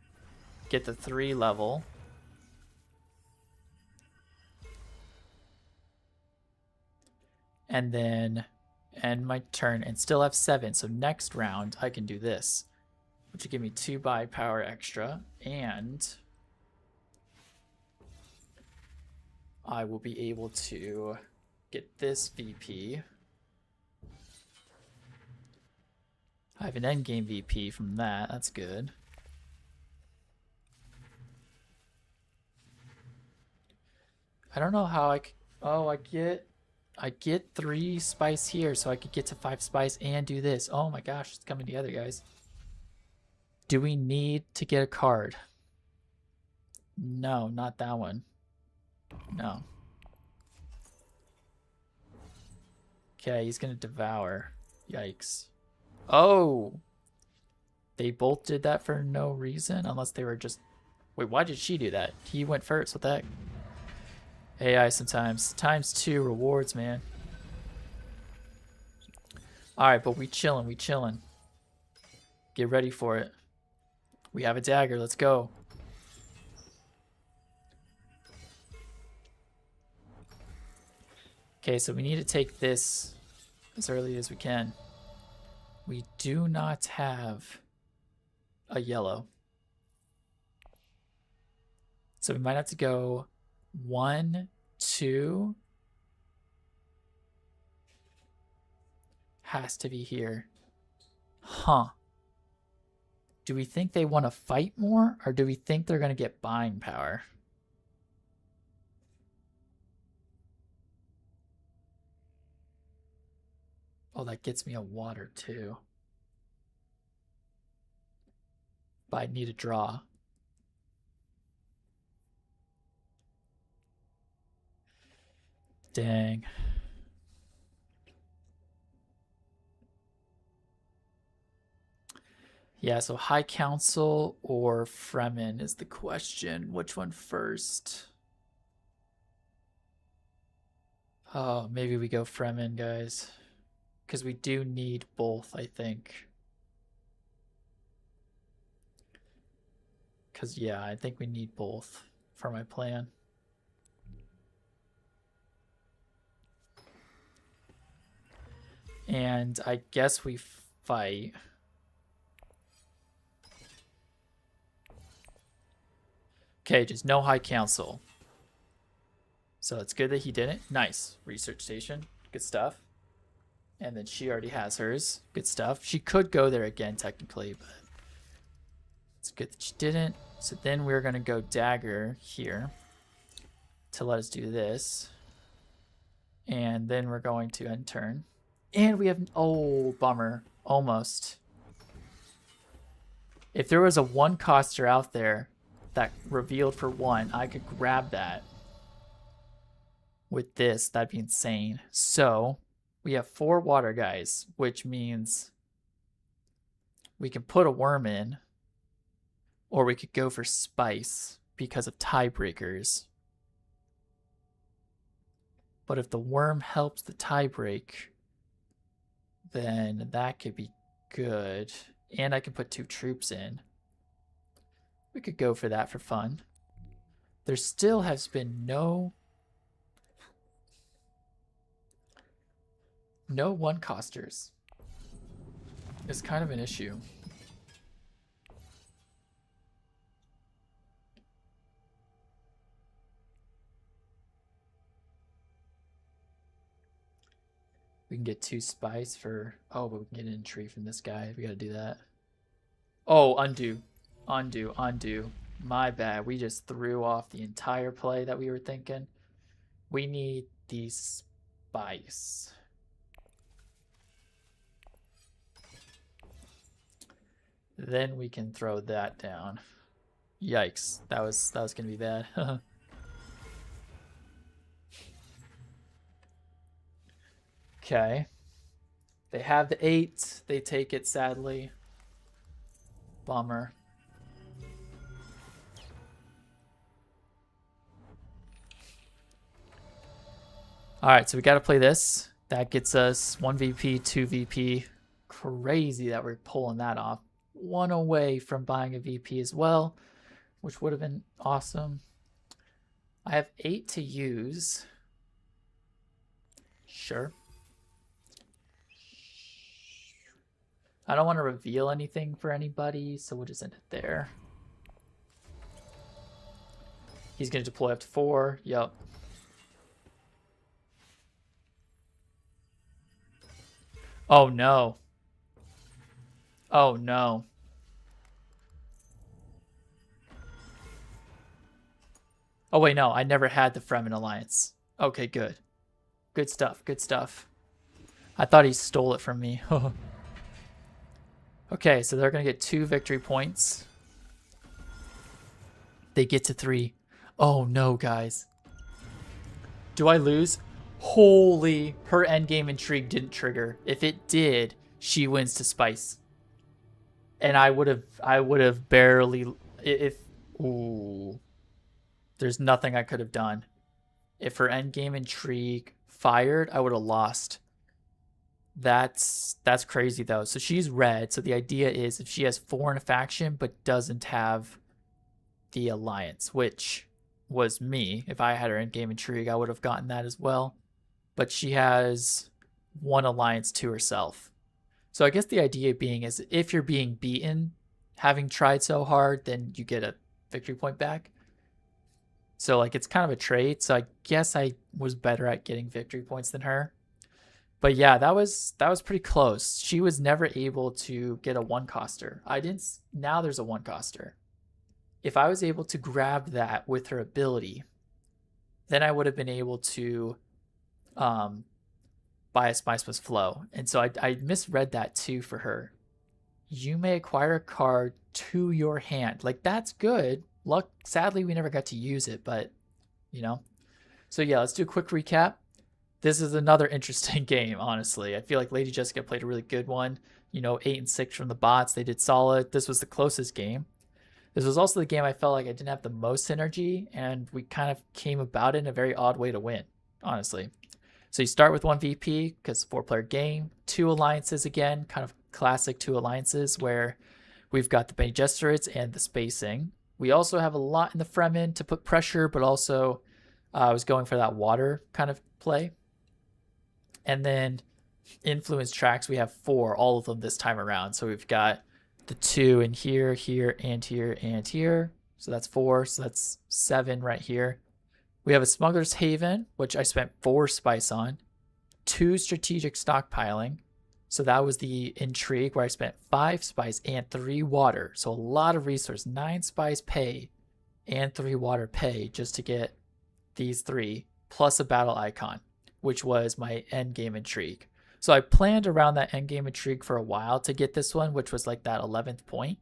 Get the 3 level. And then end my turn and still have 7. So next round, I can do this, which will give me 2 buy power extra. And I will be able to get this VP. I have an endgame VP from that. That's good. I don't know how I. Oh, I get 3 spice here, so I could get to 5 spice and do this. Oh my gosh, it's coming together, guys. Do we need to get a card? No, not that one. No. Okay, he's gonna devour. Yikes. Oh! They both did that for no reason, unless they were just... Wait, why did she do that? He went first, what the heck? AI sometimes. Times 2 rewards, man. Alright, but we chillin'. Get ready for it. We have a dagger, let's go. Okay, so we need to take this as early as we can. We do not have a yellow. So we might have to go 1, 2. Has to be here. Huh. Do we think they want to fight more, or do we think they're going to get buying power? Oh, that gets me a water too. But I need a draw. Dang. Yeah, so High Council or Fremen is the question. Which one first? Oh, maybe we go Fremen, guys. Because we do need both, I think. Because, yeah, I think we need both for my plan. And I guess we fight. Okay, just no High Council. So it's good that he didn't. Nice. Research station. Good stuff. And then she already has hers. Good stuff. She could go there again, technically, but it's good that she didn't. So then we're going to go dagger here to let us do this. And then we're going to end turn. And we have... Oh, bummer. Almost. If there was a one-coster out there that revealed for one, I could grab that. With this, that'd be insane. So, we have 4 water guys, which means we can put a worm in, or we could go for spice because of tiebreakers. But if the worm helps the tiebreak, then that could be good. And I can put 2 troops in. We could go for that for fun. There still has been no one-costers. It's kind of an issue. We can get 2 spice for... Oh, but we can get an entry from this guy. We gotta do that. Oh, undo. Undo, undo. My bad. We just threw off the entire play that we were thinking. We need the spice. Then we can throw that down. Yikes. That was gonna be bad. Okay. They have the 8. They take it, sadly. Bummer. Alright, so we gotta play this. That gets us 1 VP, 2 VP. Crazy that we're pulling that off. 1 away from buying a VP as well, which would have been awesome. I have 8 to use. Sure. I don't want to reveal anything for anybody, so we'll just end it there. He's going to deploy up to 4. Yup. Oh, no. Oh, no. Oh, wait, no. I never had the Fremen Alliance. Okay, good. Good stuff. Good stuff. I thought he stole it from me. Okay, so they're going to get 2 victory points. They get to 3. Oh, no, guys. Do I lose? Holy, her endgame intrigue didn't trigger. If it did, she wins to spice. And I would have barely, ooh. There's nothing I could have done. If her endgame intrigue fired, I would have lost. That's crazy though. So she's red. So the idea is if she has 4 in a faction but doesn't have the alliance, which was me. If I had her endgame intrigue, I would have gotten that as well. But she has 1 alliance to herself. So I guess the idea being is if you're being beaten, having tried so hard, then you get a victory point back. So like it's kind of a trade. So I guess I was better at getting victory points than her. But yeah, that was pretty close. She was never able to get a one coster. I didn't. Now there's a one coster. If I was able to grab that with her ability, then I would have been able to um, buy a Spice Must Flow. And so I misread that too for her. You may acquire a card to your hand. Like, that's good. Luck. Sadly, we never got to use it, but you know. So yeah, let's do a quick recap. This is another interesting game, honestly. I feel like Lady Jessica played a really good one. 8 and 6 from the bots. They did solid. This was the closest game. This was also the game I felt like I didn't have the most synergy, and we kind of came about it in a very odd way to win, honestly. So you start with one VP because 4-player game, 2 alliances again, kind of classic 2 alliances where we've got the Bene Gesserits and the spacing. We also have a lot in the Fremen to put pressure, but also I was going for that water kind of play. And then influence tracks, we have 4, all of them this time around. So we've got the 2 in here, here, and here, and here. So that's 4. So that's 7 right here. We have a Smuggler's Haven, which I spent 4 spice on. 2 strategic stockpiling. So that was the intrigue where I spent 5 spice and 3 water. So a lot of resource, 9 spice pay and 3 water pay just to get these 3, plus a battle icon, which was my endgame intrigue. So I planned around that endgame intrigue for a while to get this one, which was like that 11th point,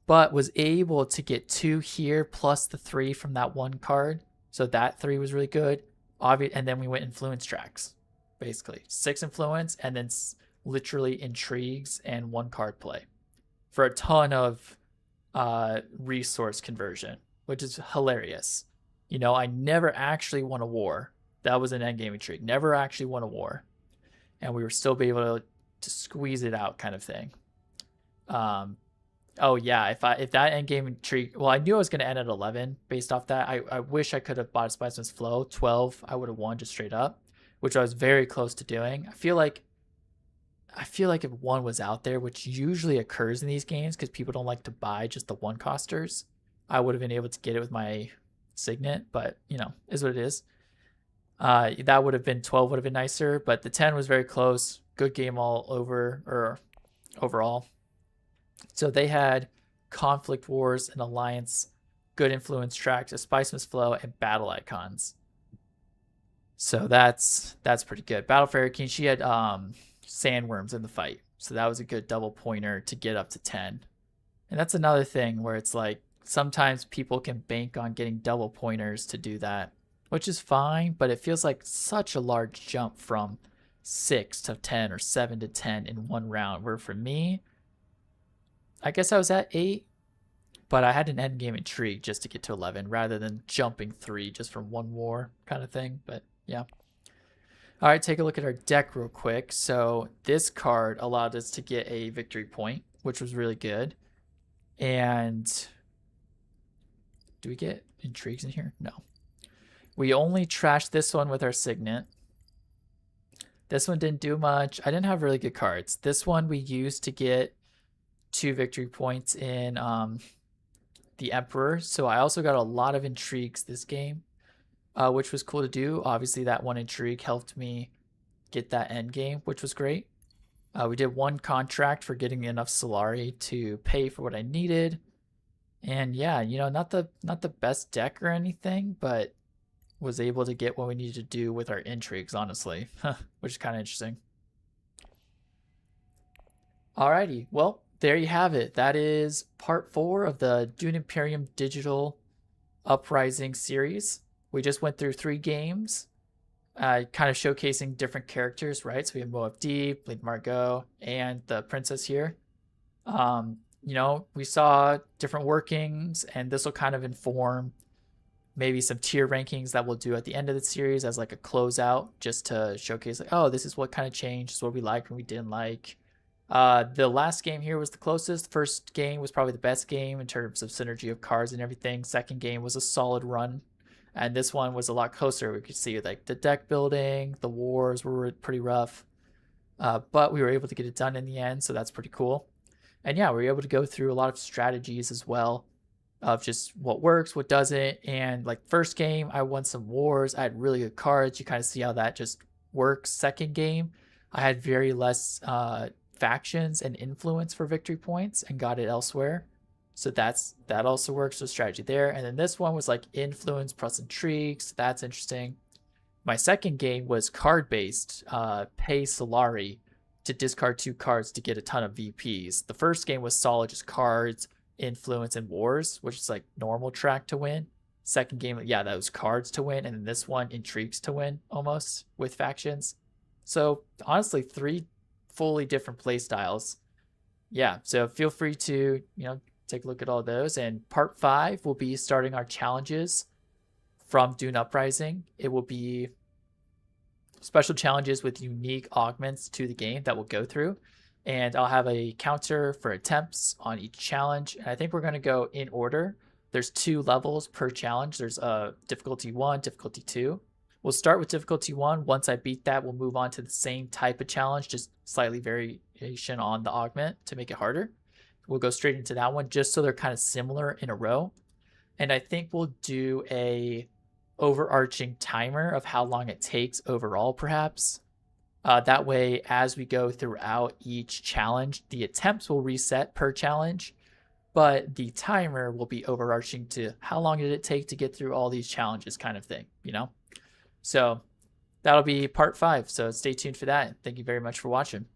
but was able to get 2 here plus the 3 from that one card. So that 3 was really good. And then we went influence tracks, basically 6 influence and then literally intrigues and 1 card play for a ton of resource conversion, which is hilarious. I never actually won a war. That was an endgame intrigue. Never actually won a war. And we were still be able to squeeze it out, kind of thing. Oh yeah, if that endgame intrigue, well, I knew I was going to end at 11 based off that. I wish I could have bought a Spice Must Flow. 12, I would have won just straight up, which I was very close to doing. I feel like if one was out there, which usually occurs in these games because people don't like to buy just the one costers, I would have been able to get it with my Signet, but is what it is. That would have been 12 would have been nicer, but the 10 was very close. Good game all over, or overall. So they had conflict wars and alliance, good influence tracks, a Spice Must Flow, and battle icons. So that's pretty good. Battle Fairy King, she had sandworms in the fight, so that was a good double pointer to get up to 10. And that's another thing where it's like sometimes people can bank on getting double pointers to do that, which is fine, but it feels like such a large jump from 6 to 10 or 7 to 10 in one round, where for me, I guess I was at 8, but I had an endgame intrigue just to get to 11 rather than jumping 3 just from one war kind of thing. But yeah. All right, take a look at our deck real quick. So this card allowed us to get a victory point, which was really good. And do we get intrigues in here? No. We only trashed this one with our Signet. This one didn't do much. I didn't have really good cards. This one we used to get 2 victory points in the Emperor. So I also got a lot of intrigues this game, which was cool to do. Obviously, that one intrigue helped me get that end game, which was great. We did 1 contract for getting enough Solari to pay for what I needed. And yeah, not the best deck or anything, but was able to get what we needed to do with our intrigues, honestly, which is kind of interesting. Alrighty, well, there you have it. That is part 4 of the Dune Imperium Digital Uprising series. We just went through 3 games, kind of showcasing different characters, right? So we have Moab Deep, Lady Margot, and the princess here. We saw different workings, and this will kind of inform maybe some tier rankings that we'll do at the end of the series as like a closeout, just to showcase like, oh, this is what kind of changed, this is what we liked and we didn't like. The last game here was the closest. First game was probably the best game in terms of synergy of cards and everything. Second game was a solid run, and this one was a lot closer. We could see like the deck building, the wars were pretty rough, but we were able to get it done in the end, so that's pretty cool. And yeah, we were able to go through a lot of strategies as well of just what works, what doesn't. And like first game, I won some wars. I had really good cards. You kind of see how that just works. Second game, I had very less factions and influence for victory points and got it elsewhere. So that also works with strategy there. And then this one was like influence plus intrigues. That's interesting. My second game was card based, pay Solari to discard 2 cards to get a ton of VPs. The first game was solid, just cards, influence, and wars, which is like normal track to win. Second game, yeah, that was cards to win, and then this one intrigues to win almost with factions. So honestly, 3 fully different play styles. Yeah, so feel free to take a look at all those. And part 5 will be starting our challenges from Dune Uprising. It will be special challenges with unique augments to the game that we'll go through. And I'll have a counter for attempts on each challenge. And I think we're going to go in order. There's 2 levels per challenge. There's difficulty 1, difficulty 2. We'll start with difficulty 1. Once I beat that, we'll move on to the same type of challenge, just slightly variation on the augment to make it harder. We'll go straight into that one just so they're kind of similar in a row. And I think we'll do a overarching timer of how long it takes overall, perhaps. That way, as we go throughout each challenge, the attempts will reset per challenge, but the timer will be overarching to how long did it take to get through all these challenges kind of thing, So that'll be part 5. So stay tuned for that. Thank you very much for watching.